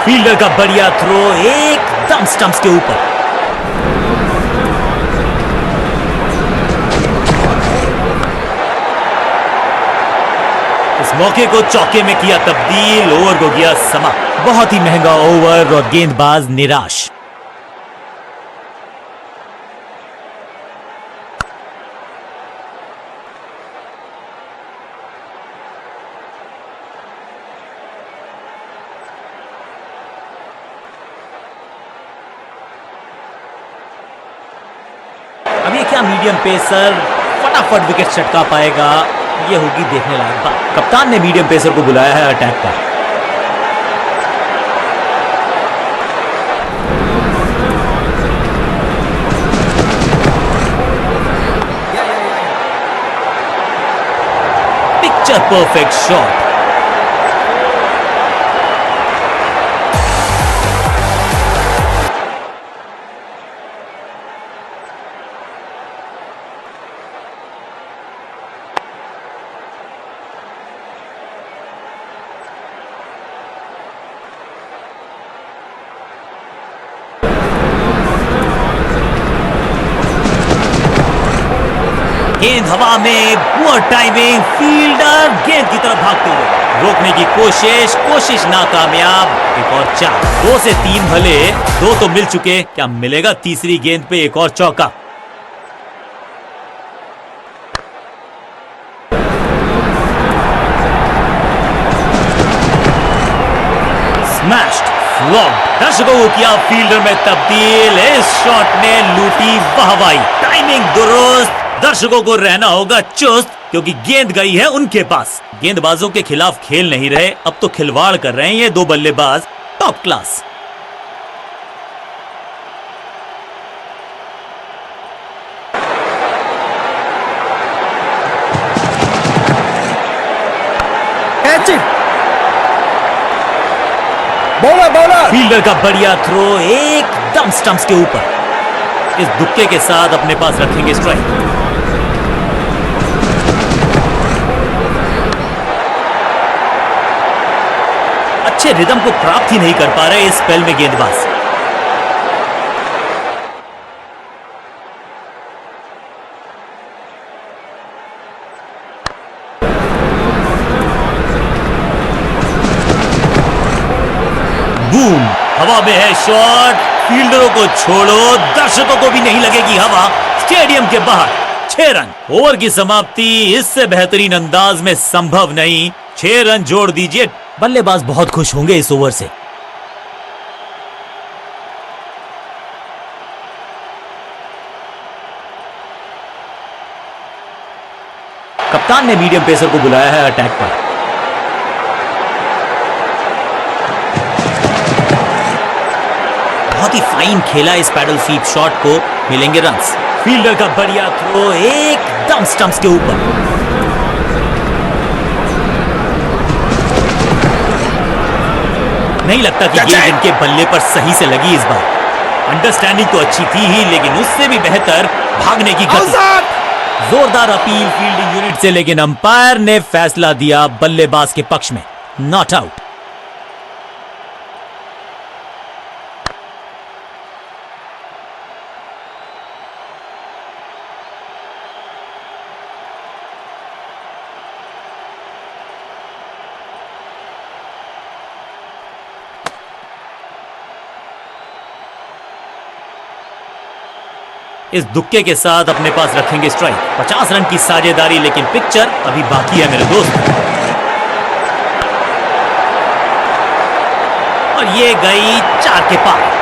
फील्डर का बढ़िया थ्रो एकदम स्टंप्स के ऊपर। इस मौके को चौके में किया तब्दील। ओवर को किया समाप्त। बहुत ही महंगा ओवर और गेंदबाज निराश। अब ये क्या मीडियम पेसर फटाफट विकेट चटका पाएगा? ये होगी देखने लायक बात। कप्तान ने मीडियम पेसर को बुलाया है अटैक पर। Picture perfect shot. गेंद हवा में। Poor timing. फील्डर गेंद की तरफ भागते हुए रोकने की कोशिश नाकामयाब। एक और 4। 2 से 3 भले 2 तो मिल चुके। क्या मिलेगा तीसरी गेंद पे एक और चौका? स्मैश्ड। फ्लॉप। दर्शकों को किया फील्डर में तब्दील। इस शॉट ने लूटी वाहवाही। टाइमिंग दुरुस्त। दर्शकों को रहना होगा चुस्त क्योंकि गेंद गई है उनके पास। गेंदबाजों के खिलाफ खेल नहीं रहे, अब तो खिलवाड़ कर रहे हैं ये 2 बल्लेबाज। Top class. Catch it. Bowler. Fielder का बढ़िया थ्रो एकदम स्टंप्स के ऊपर। इस दुक्के के साथ अपने पास रखेंगे स्ट्राइक। अच्छे रिदम को प्राप्त ही नहीं कर पा रहे इस स्पेल में गेंदबाज। बूम, हवा में है शॉट, फील्डरों को छोड़ो, दर्शकों को भी नहीं लगेगी हवा। स्टेडियम के बाहर 6 रन। ओवर की समाप्ति इससे बेहतरीन अंदाज में संभव नहीं। 6 रन जोड़ दीजिए। बल्लेबाज बहुत खुश होंगे इस ओवर से। कप्तान ने मीडियम पेसर को बुलाया है अटैक पर। बहुत ही फाइन खेला इस पैडल स्वीप शॉट को, मिलेंगे रन्स। फील्डर का बढ़िया थ्रो एकदम स्टंप्स के ऊपर। नहीं लगता कि गेंद इनके बल्ले पर सही से लगी इस बार। अंडरस्टैंडिंग तो अच्छी थी ही, लेकिन उससे भी बेहतर भागने की गति। जोरदार अपील फील्डिंग यूनिट से, लेकिन अंपायर ने फैसला दिया बल्लेबाज के पक्ष में, नॉट आउट। इस दुक्के के साथ अपने पास रखेंगे स्ट्राइक। 50 रन की साझेदारी, लेकिन पिक्चर अभी बाकी है मेरे दोस्त। और ये गई 4 के पार।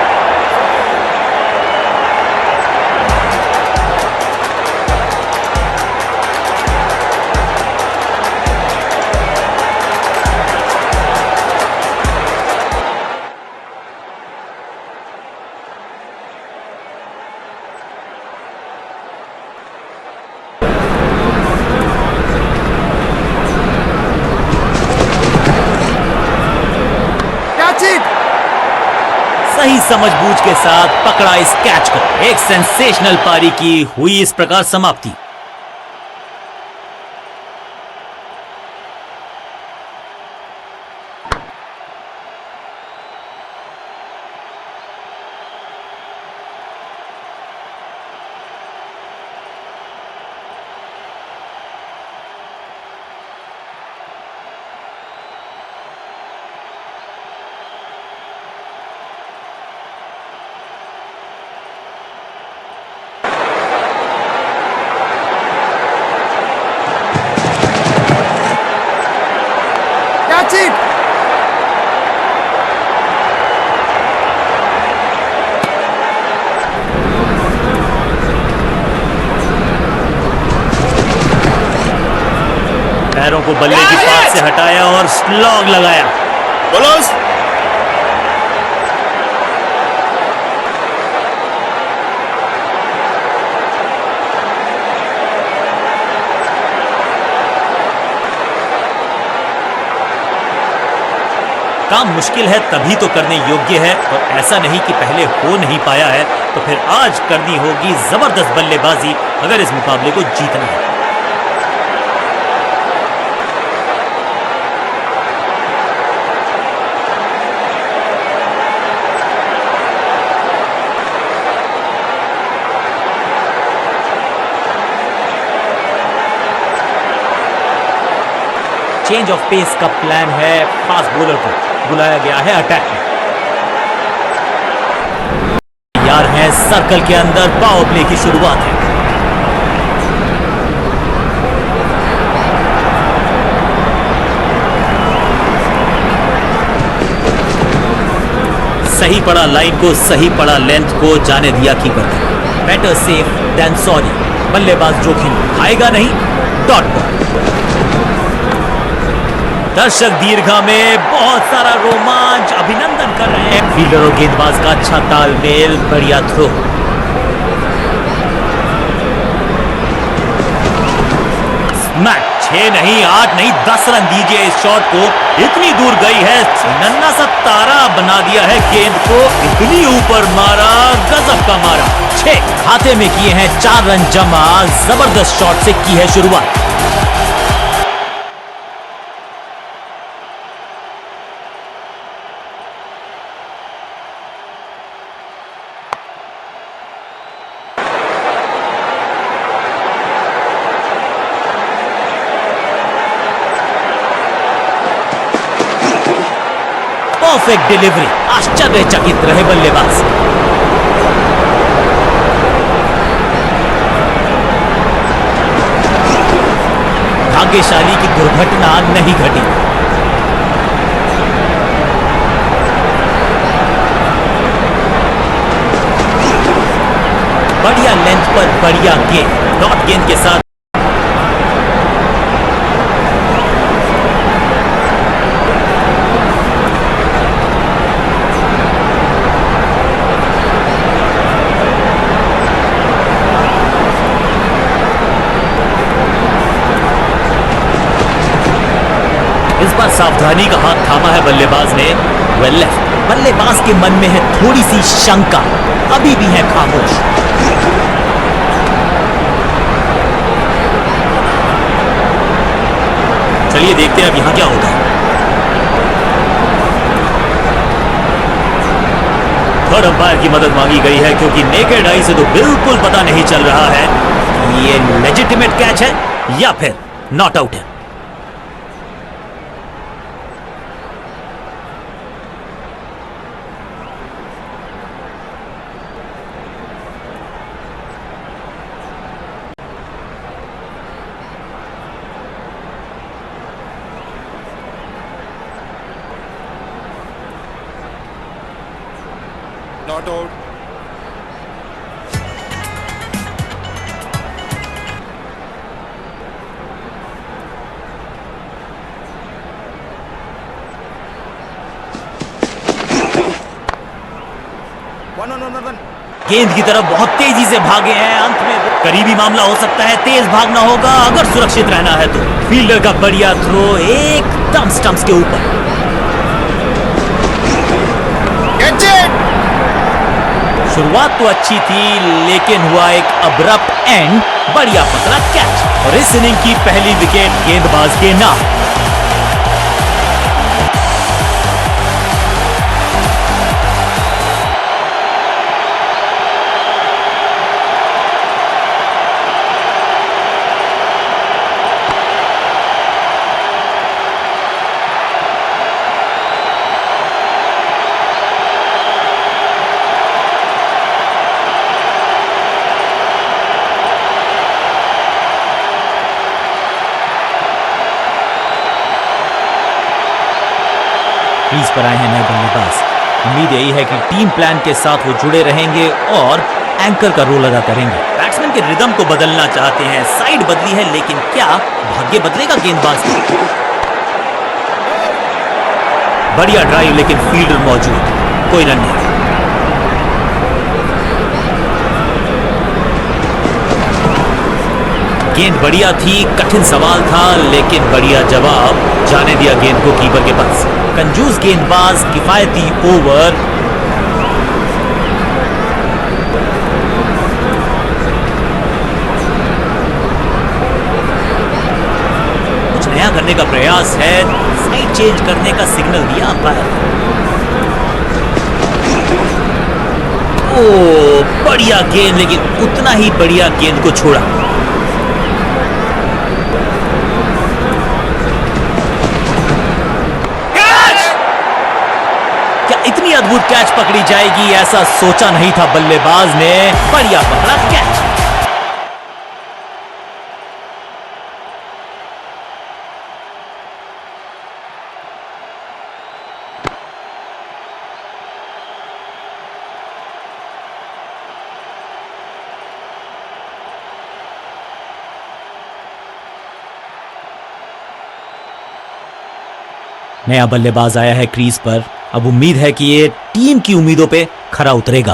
सही समझबूझ के साथ पकड़ा इस कैच को। एक सेंसेशनल पारी की हुई इस प्रकार समाप्ति। पैरों को बल्ले की पास से हटाया और स्लॉग लगाया। बोलोस काम मुश्किल है तभी तो करने योग्य है, और ऐसा नहीं कि पहले हो नहीं पाया है तो फिर आज करनी होगी जबरदस्त बल्लेबाजी अगर इस मुकाबले को जीतना है। चेंज ऑफ पेस का प्लान है। फास्ट बॉलर को बुलाया गया है अटैक में। यार है सर्कल के अंदर, पावर प्ले की शुरुआत है। सही पड़ा लाइन को, सही पड़ा लेंथ को, जाने दिया कीपर ने। Better safe than sorry. बल्लेबाज जोखिम खाएगा नहीं। Dot ball. दर्शक दीर्घा में बहुत सारा रोमांच, अभिनंदन कर रहे हैं। फील्डर और गेंदबाज का अच्छा तालमेल, बढ़िया थ्रो। स्मैक 6 नहीं 8 नहीं 10 रन दीजिए इस शॉट को। इतनी दूर गई है, नन्ना सा तारा बना दिया है गेंद को। इतनी ऊपर मारा, गजब का मारा। 6 खाते में किए हैं 4 रन जमा। जबरदस्त शॉट से की है शुरुआत। परफेक्ट डिलीवरी, आश्चर्यचकित रहे बल्लेबाज। भाग्यशाली की दुर्घटना नहीं घटी। बढ़िया लेंथ पर बढ़िया गेंद, डॉट गेंद के साथ इस बार सावधानी का हाथ थामा है बल्लेबाज ने। Well left. बल्लेबाज के मन में है थोड़ी सी शंका, अभी भी है खामोश। चलिए देखते हैं अब यहां क्या होता है। थर्ड अंपायर की मदद मांगी गई है क्योंकि नेकेड आई से तो बिल्कुल पता नहीं चल रहा है कि ये लेजिटिमेट कैच है या फिर नॉट आउट है। Not out. One. गेंद की तरफ बहुत तेजी से भागे हैं, अंत में करीबी मामला हो सकता है, तेज भागना होगा अगर सुरक्षित रहना है तो। फील्डर का बढ़िया थ्रो एकदम स्टंप्स के ऊपर। Catch it! शुरुआत तो अच्छी थी लेकिन हुआ एक अब्रप्ट एंड, बढ़िया पकड़ा कैच और इस इनिंग की पहली विकेट गेंदबाज के नाम। क्रीज पर आए हैं नए बल्लेबाज। उम्मीद यही है कि टीम प्लान के साथ वो जुड़े रहेंगे और एंकर का रोल अदा करेंगे। बैट्समैन के रिदम को बदलना चाहते हैं, साइड बदली है लेकिन क्या भाग्य बदलेगा गेंदबाज की? बढ़िया ड्राइव लेकिन फील्डर मौजूद, कोई रन नहीं। गेंद बढ़िया थी, कठिन सवाल था लेकिन बढ़िया जवाब, जाने दिया गेंद को कीपर के पास। कंजूस गेंदबाज, किफायती ओवर। कुछ नया करने का प्रयास है, साइड चेंज करने का सिग्नल दिया अंपायर। ओ बढ़िया गेंद लेकिन उतना ही बढ़िया गेंद को छोड़ा। इतनी अद्भुत कैच पकड़ी जाएगी ऐसा सोचा नहीं था बल्लेबाज ने, बढ़िया पकड़ा कैच। नया बल्लेबाज आया है क्रीज पर। अब उम्मीद है कि ये टीम की उम्मीदों पे खरा उतरेगा।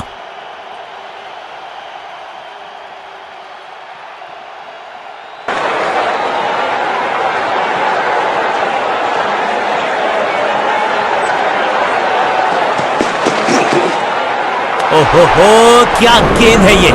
ओहो क्या गेंद है ये।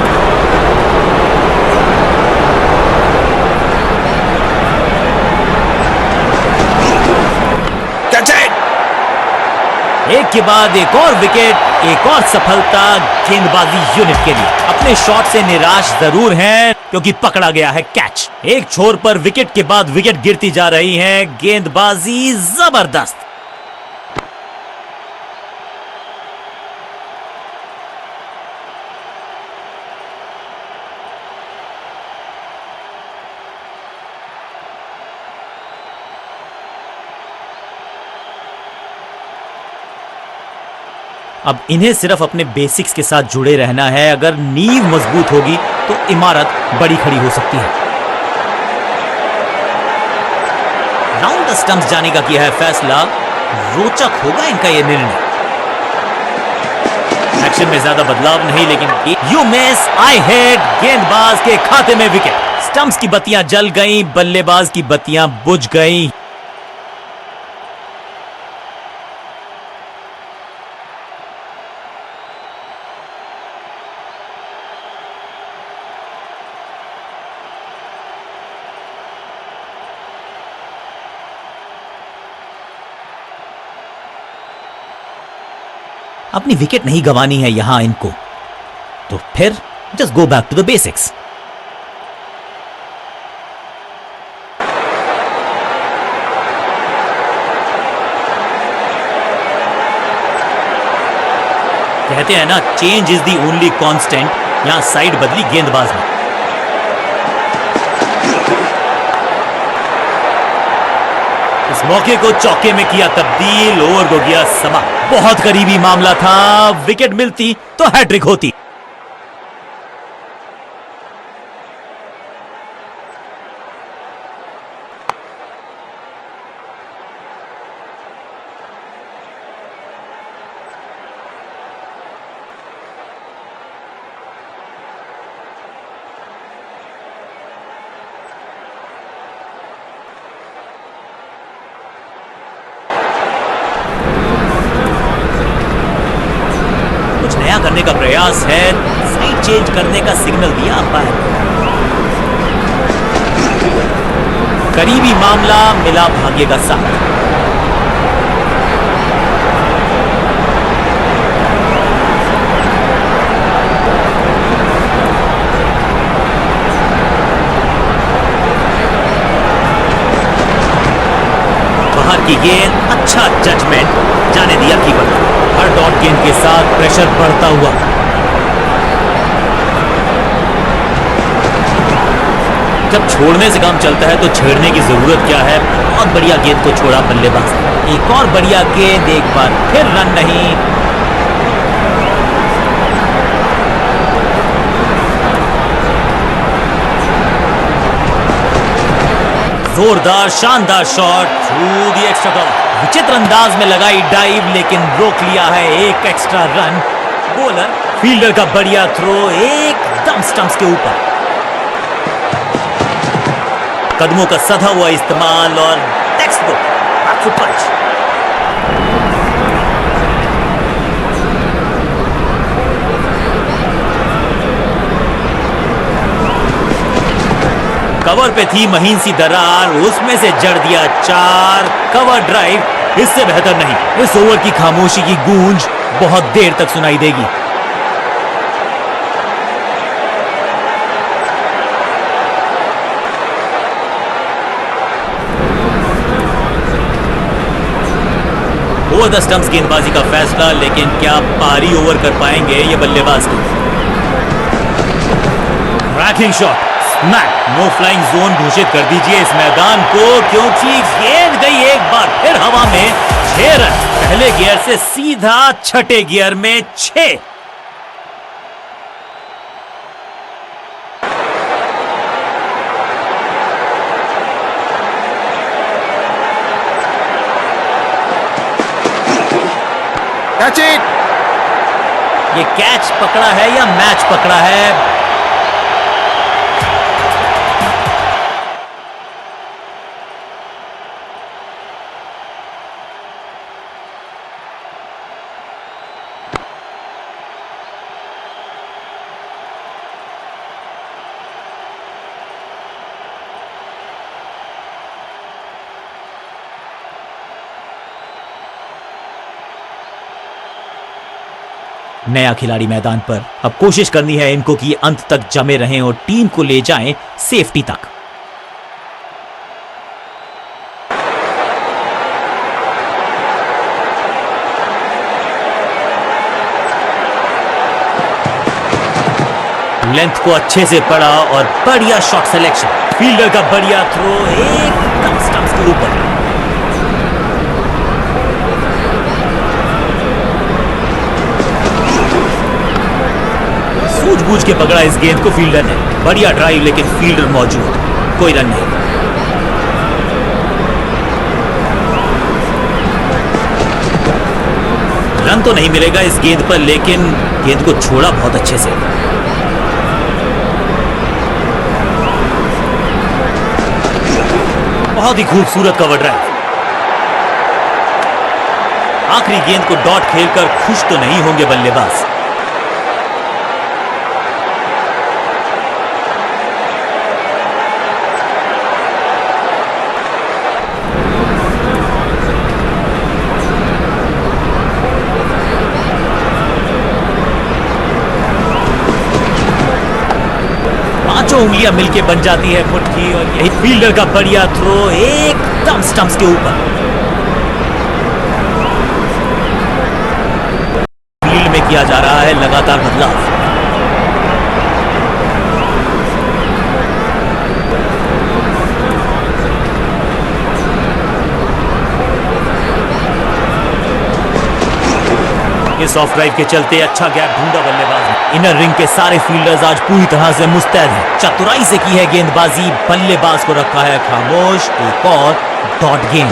एक के बाद एक और विकेट, एक और सफलता गेंदबाजी यूनिट के लिए। अपने शॉट से निराश जरूर हैं क्योंकि पकड़ा गया है कैच। एक छोर पर विकेट के बाद विकेट गिरती जा रही है, गेंदबाजी जबरदस्त। अब इन्हें सिर्फ अपने बेसिक्स के साथ जुड़े रहना है। अगर नींव मजबूत होगी तो इमारत बड़ी खड़ी हो सकती है। राउंड द स्टंप्स जाने का किया है फैसला। रोचक होगा इनका यह निर्णय। एक्शन में ज्यादा बदलाव नहीं, लेकिन यू मिस, आई हिट, गेंदबाज के खाते में विकेट। स्टंप्स की बत्तियां जल गईं, बल्लेबाज की बत्तियां बुझ गईं। अपनी विकेट नहीं गंवानी है यहां इनको, तो फिर just go back to the basics. कहते हैं ना, change is the only constant. यहां साइड बदली गेंदबाज में। इस मौके को चौके में किया तब्दील, ओवर को गया समा। बहुत करीबी मामला था, विकेट मिलती तो हैट्रिक होती। करने का प्रयास है, साइड चेंज करने का सिग्नल दिया अंपायर। करीबी मामला, मिला भाग्य का साथ। बाहर की गेंद, अच्छा जजमेंट, जाने दिया कीपर। हर डॉट गेंद के साथ प्रेशर बढ़ता हुआ। जब छोड़ने से काम चलता है तो छेड़ने की जरूरत क्या है। बहुत बढ़िया गेंद को छोड़ा बल्लेबाज। एक और बढ़िया गेंद, एक बार फिर रन नहीं। जोरदार शानदार shot through the extra cover. विचित्र अंदाज में लगाई डाइव, लेकिन रोक लिया है एक एक्स्ट्रा रन। बॉलर फील्डर का बढ़िया थ्रो एकदम स्टंप्स के ऊपर। कदमों का सधा हुआ इस्तेमाल और टेक्स्ट बुक बैक फुट पंच। कवर पे थी महीन सी दरार, उसमें से जड़ दिया 4। कवर ड्राइव इससे बेहतर नहीं। इस ओवर की खामोशी की गूंज बहुत देर तक सुनाई देगी। ओवर द स्टंप्स गेंदबाजी का फैसला, लेकिन क्या पारी ओवर कर पाएंगे ये बल्लेबाज को। Raking shot, no flying zone घोषित कर दीजिए इस मैदान को, क्योंकि गेंद गई एक बार फिर हवा में। 6 रन, पहले गियर से सीधा छठे गियर में 6। Catch it. ये कैच पकड़ा है या मैच पकड़ा है? नया खिलाड़ी मैदान पर। अब कोशिश करनी है इनको कि अंत तक जमे रहें और टीम को ले जाएं सेफ्टी तक। लेंथ को अच्छे से पड़ा और बढ़िया शॉट सिलेक्शन। फील्डर का बढ़िया थ्रो एकदम स्टंप्स के ऊपर। जानबूझ के पकड़ा इस गेंद को फील्डर ने। बढ़िया ड्राइव लेकिन फील्डर मौजूद, कोई रन नहीं। रन तो नहीं मिलेगा इस गेंद पर, लेकिन गेंद को छोड़ा बहुत अच्छे से। बहुत ही खूबसूरत कवर ड्राइव। आखिरी गेंद को डॉट खेलकर खुश तो नहीं होंगे बल्लेबाज। पांचों उंगलियां मिलके बन जाती है मुट्ठी, और यही फील्डर का बढ़िया थ्रो एकदम स्टंप्स के ऊपर। फील्ड में किया जा रहा है लगातार बदलाव। इस ऑफ ड्राइव के चलते अच्छा गैप ढूंढा बल्लेबाज ने। इनर रिंग के सारे फील्डर्स आज पूरी तरह से मुस्तैद हैं। चतुराई से की है गेंदबाजी, बल्लेबाज को रखा है खामोश। एक और डॉट गेंद।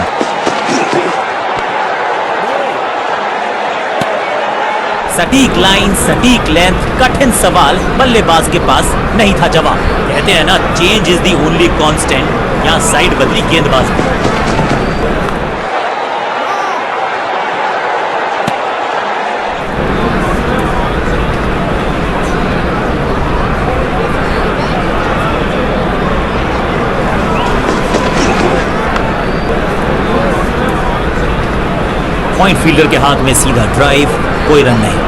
सटीक लाइन, सटीक लेंथ, कठिन सवाल, बल्लेबाज के पास नहीं था जवाब। कहते हैं ना, change is the only constant. यहां साइड बदली गेंदबाज ने। पॉइंट फील्डर के हाथ में सीधा ड्राइव, कोई रन नहीं।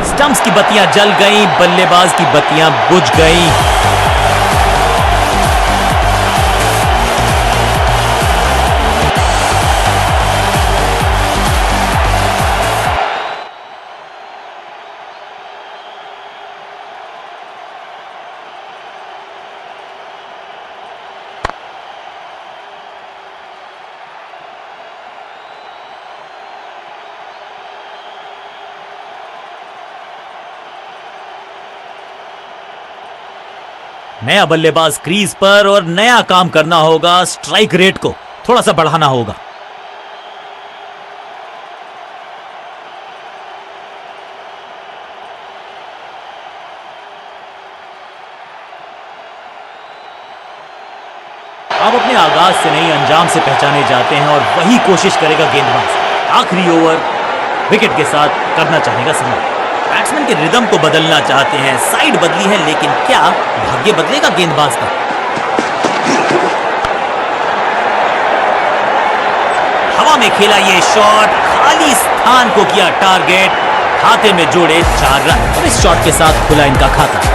स्टंप्स की बत्तियां जल गई, बल्लेबाज की बत्तियां बुझ गई। नया बल्लेबाज क्रीज पर, और नया काम करना होगा। स्ट्राइक रेट को थोड़ा सा बढ़ाना होगा। अब अपने आगाज से नहीं, अंजाम से पहचाने जाते हैं, और वही कोशिश करेगा गेंदबाज। आखिरी ओवर विकेट के साथ करना चाहेगा समाप्त। बैट्समैन के रिदम को बदलना चाहते हैं। साइड बदली है, लेकिन क्या भाग्य बदलेगा गेंदबाज का? हवा में खेला ये शॉट, खाली स्थान को किया टारगेट, खाते में जोड़े 4 रन, और इस शॉट के साथ खुला इनका खाता।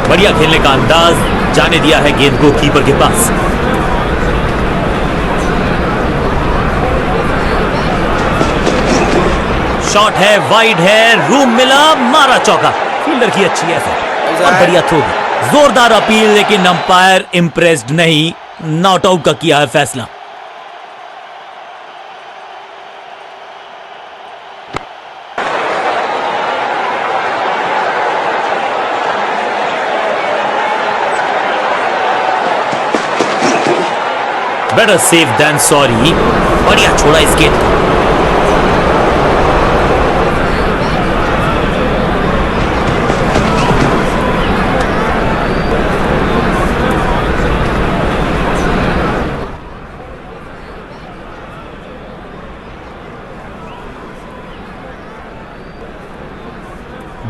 बढ़िया खेलने का अंदाज, जाने दिया है गेंद को कीपर के पास। शॉट है, वाइड है, रूम मिला, मारा चौका। फील्डर की अच्छी एफर्ट और बढ़िया थ्रो। जोरदार अपील, लेकिन अंपायर इंप्रेस्ड नहीं, नॉट आउट का किया है फैसला। Better safe than sorry. बढ़िया छोड़ा इस गेंद को।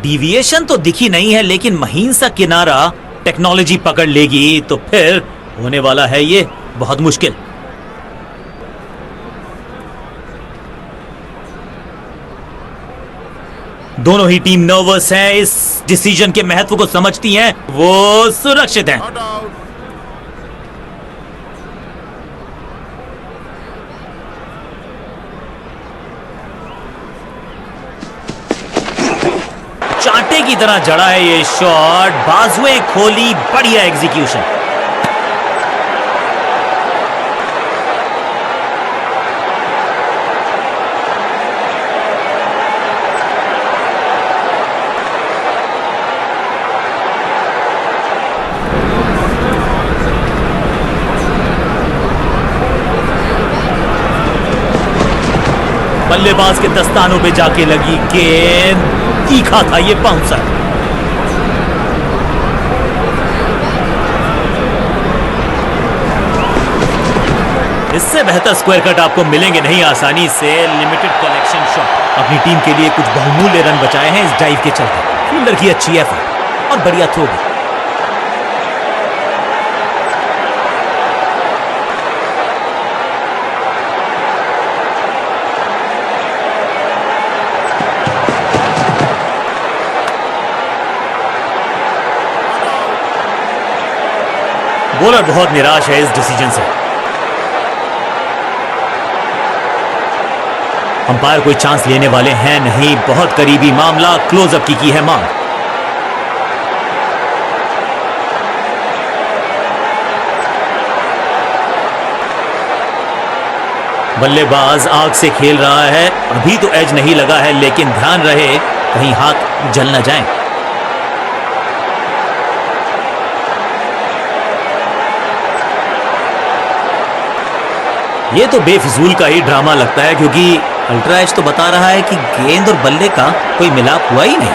डिविएशन तो दिखी नहीं है, लेकिन महीन सा किनारा टेक्नोलॉजी पकड़ लेगी तो फिर होने वाला है ये बहुत मुश्किल। दोनों ही टीम नर्वस हैं, इस डिसीजन के महत्व को समझती हैं, वो सुरक्षित हैं। Not out. चांटे की तरह जड़ा है ये शॉट, बाजुएं खोली, बढ़िया एग्जीक्यूशन। बल्लेबाज के दस्तानों पे जाके लगी गेंद, तीखा था ये बाउंसर। इससे बेहतर स्क्वायर कट आपको मिलेंगे नहीं आसानी से। लिमिटेड कलेक्शन शॉट, अपनी टीम के लिए कुछ बहुमूल्य रन बचाए हैं इस डाइव के चलते। फील्डर की अच्छी एफर्ट और बढ़िया थ्रो भी। बॉलर बहुत निराश है इस डिसीजन से। अंपायर कोई चांस लेने वाले हैं नहीं, बहुत करीबी मामला, क्लोजअप की है मांग। बल्लेबाज आग से खेल रहा है, अभी तो एज नहीं लगा है, लेकिन ध्यान रहे कहीं हाथ जल न जाए। ये तो बेफिजूल का ही ड्रामा लगता है, क्योंकि अल्ट्रा एज तो बता रहा है कि गेंद और बल्ले का कोई मिलाप हुआ ही नहीं।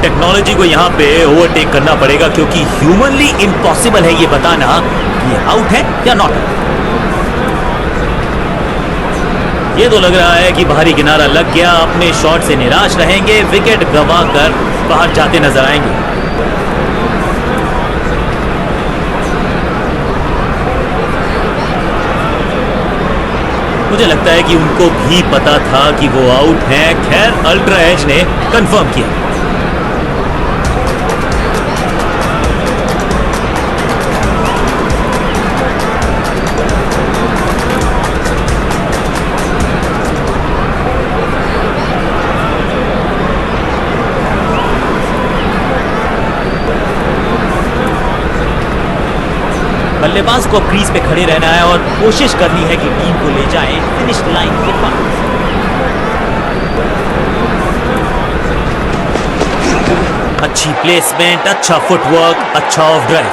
टेक्नोलॉजी को यहां पे ओवरटेक करना पड़ेगा, क्योंकि ह्यूमनली इम्पॉसिबल है ये बताना कि आउट है या नॉट। ये तो लग रहा है कि बाहरी किनारा लग गया, अपने शॉट से निराश रहेंगे, विकेट गंवा कर बाहर जाते नजर आएंगे। मुझे लगता है कि उनको भी पता था कि वो आउट हैं। खैर, अल्ट्रा एज ने कंफर्म किया। बल्लेबाज को क्रीज पे खड़े रहना है और कोशिश करनी है कि टीम को ले जाएं फिनिश लाइन के पास। अच्छी प्लेसमेंट, अच्छा फुटवर्क, अच्छा ऑफ ड्राइव।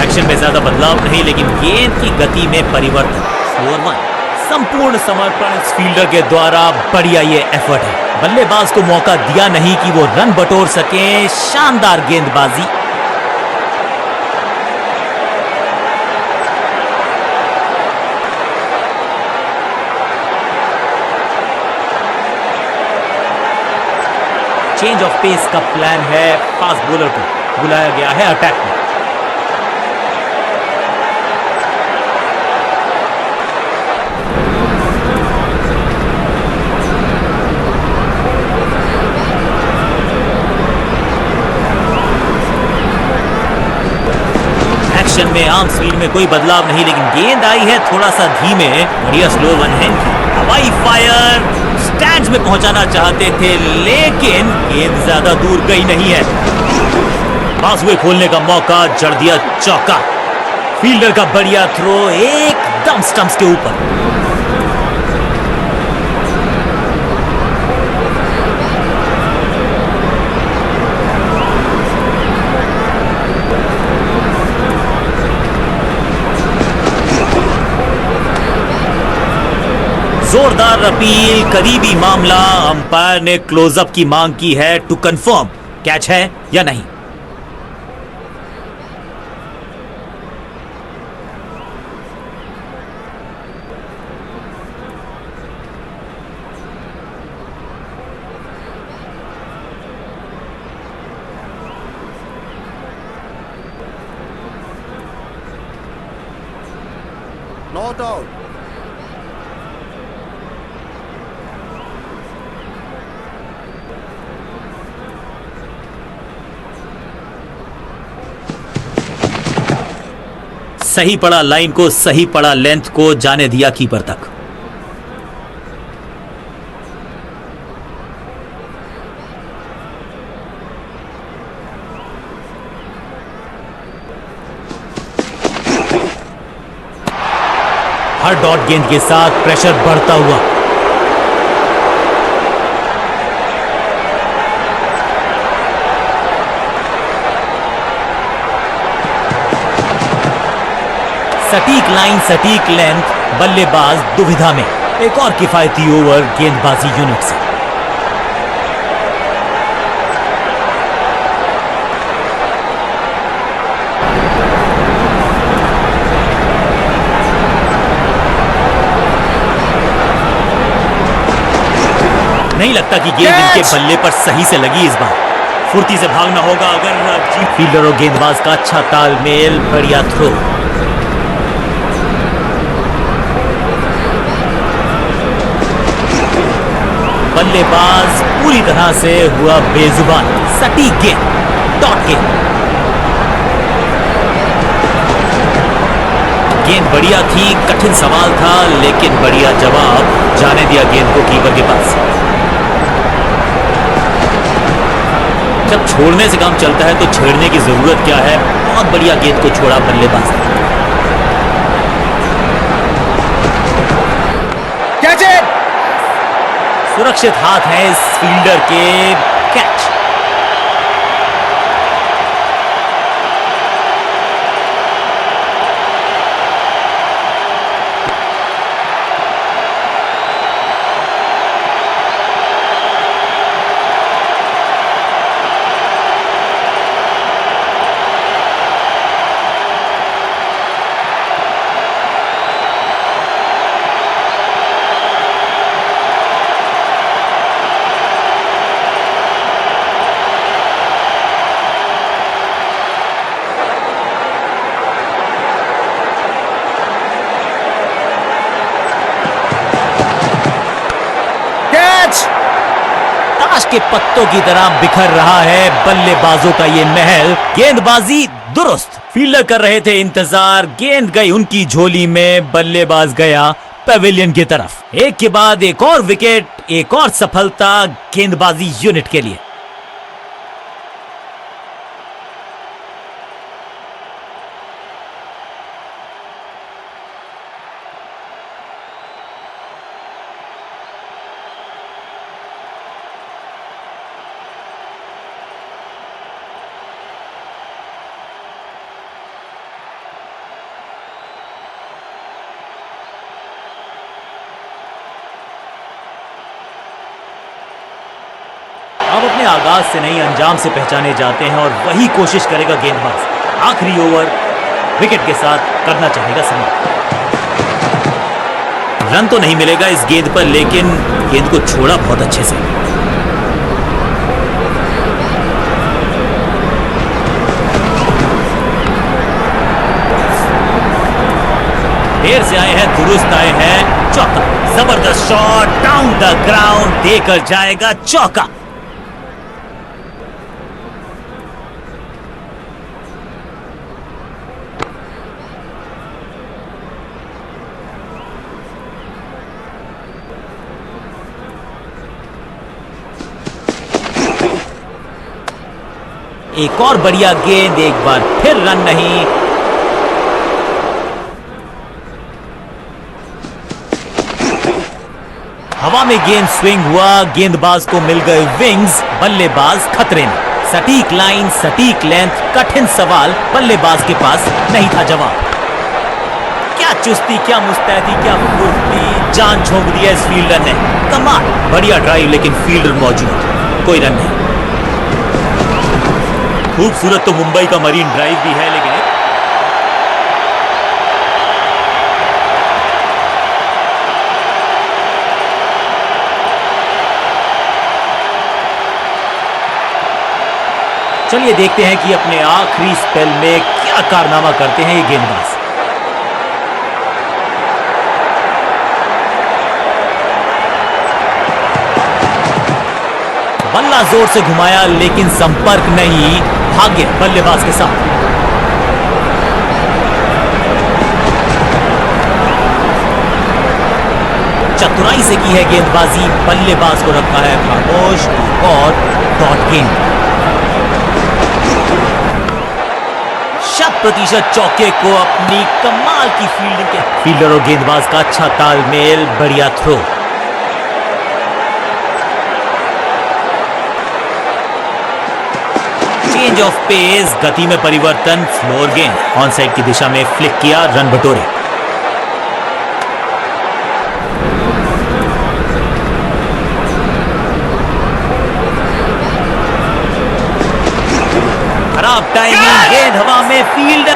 एक्शन में ज्यादा बदलाव नहीं, लेकिन गेंद की गति में परिवर्तन। स्कोर 1। संपूर्ण समर्पण इस फील्डर के द्वारा, बढ़िया ये एफर्ट है। बल्लेबाज को मौका दिया नहीं कि वो रन बटोर सके। शानदार गेंदबाजी। चेंज ऑफ पेस का प्लान है, फास्ट बॉलर को बुलाया गया है अटैक में। में आर्म स्पीड में कोई बदलाव नहीं, लेकिन गेंद आई है थोड़ा सा धीमे। बढ़िया स्लो वन हैंड की हवाई फायर, स्टैंड्स में पहुंचाना चाहते थे, लेकिन गेंद ज्यादा दूर गई नहीं है। बाजुए खोलने का मौका, जड़ दिया चौका। फील्डर का बढ़िया थ्रो एकदम स्टंप्स के ऊपर। जोरदार अपील, करीबी मामला। अंपायर ने क्लोजअप की मांग की है टू कंफर्म कैच है या नहीं। Not out. सही पड़ा लाइन को, सही पड़ा लेंथ को, जाने दिया कीपर तक। हर डॉट गेंद के साथ प्रेशर बढ़ता हुआ। सटीक लाइन, सटीक लेंथ, बल्लेबाज दुविधा में। एक और किफायती ओवर गेंदबाजी यूनिट से। नहीं लगता कि गेंद इनके बल्ले पर सही से लगी इस बार। फुर्ती से भागना होगा अगर फील्डर और गेंदबाज का अच्छा तालमेल, बढ़िया थ्रो। बल्लेबाज पूरी तरह से हुआ बेजुबान। सटीक गेंद, डॉट गेंद। गेंद बढ़िया थी, कठिन सवाल था, लेकिन बढ़िया जवाब। जाने दिया गेंद को कीपर के पास। जब छोड़ने से काम चलता है तो छेड़ने की जरूरत क्या है। बहुत बढ़िया गेंद को छोड़ा बल्लेबाज। Catch it! सुरक्षित हाथ है इस फील्डर के। कैच। ताश के पत्तों की तरह बिखर रहा है बल्लेबाजों का ये महल। गेंदबाजी दुरुस्त। फील्डर कर रहे थे इंतजार, गेंद गई उनकी झोली में, बल्लेबाज गया पेविलियन की तरफ। एक के बाद एक और विकेट, एक और सफलता गेंदबाजी यूनिट के लिए। अब अपने आगाज से नहीं अंजाम से पहचाने जाते हैं और वही कोशिश करेगा गेंदबाज। आखिरी ओवर विकेट के साथ करना चाहेगा समाप्त। रन तो नहीं मिलेगा इस गेंद पर, लेकिन गेंद को छोड़ा बहुत अच्छे से। देर से आए हैं, दुरुस्त आए हैं। चौका, जबरदस्त शॉट, डाउन द ग्राउंड, देकर जाएगा चौका। एक और बढ़िया गेंद, एक बार फिर रन नहीं। हवा में गेंद स्विंग हुआ, गेंदबाज को मिल गए विंग्स, बल्लेबाज खतरे में। सटीक लाइन, सटीक लेंथ, कठिन सवाल, बल्लेबाज के पास नहीं था जवाब। क्या चुस्ती, क्या मुस्तैदी, क्या फुर्ती, जान झोंक दिया इस फील्डर ने। कमाल, बढ़िया ड्राइव, लेकिन फील्डर मौजूद, कोई रन नहीं। खूबसूरत तो मुंबई का मरीन ड्राइव भी है, लेकिन चलिए देखते हैं कि अपने आखिरी स्पेल में क्या कारनामा करते हैं ये गेंदबाज। बल्ला जोर से घुमाया लेकिन संपर्क नहीं, भाग्य बल्लेबाज के साथ। चतुराई से की है गेंदबाजी, बल्लेबाज को रखा है खामोश और डॉट गेंद। 100% चौके को अपनी कमाल की फील्डिंग के फील्डर और गेंदबाज का अच्छा तालमेल, बढ़िया थ्रो। चेंज ऑफ पेस, गति में परिवर्तन, फ्लोर गेंद ऑन साइड की दिशा में फ्लिक किया, रन बटोरे। खराब टाइमिंग, गेंद हवा में, फील्ड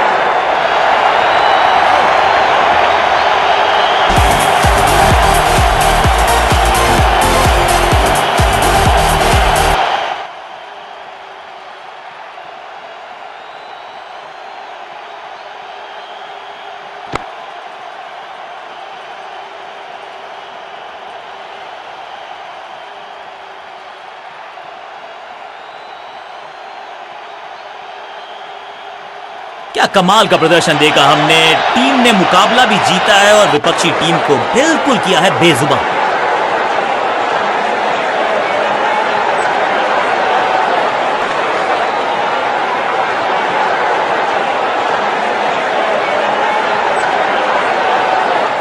क्या कमाल का प्रदर्शन देखा हमने। टीम ने मुकाबला भी जीता है और विपक्षी टीम को बिल्कुल किया है बेजुबान।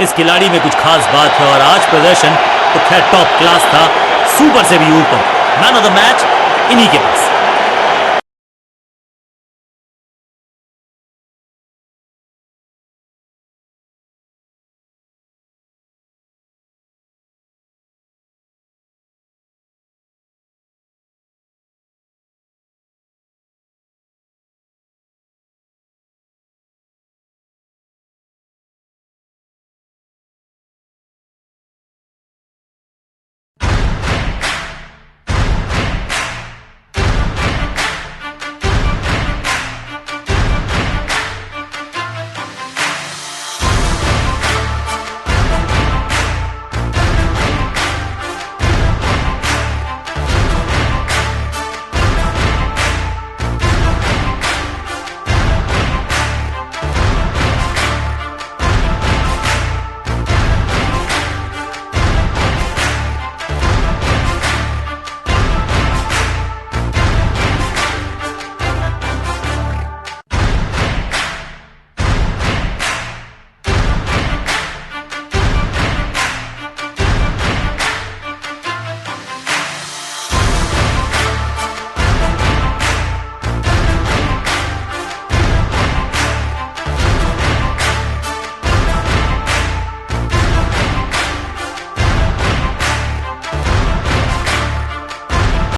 इस खिलाड़ी में कुछ खास बात है और आज प्रदर्शन तो खैर टॉप क्लास था, सुपर से भी ऊपर। मैन ऑफ द मैच इन्हीं के पास।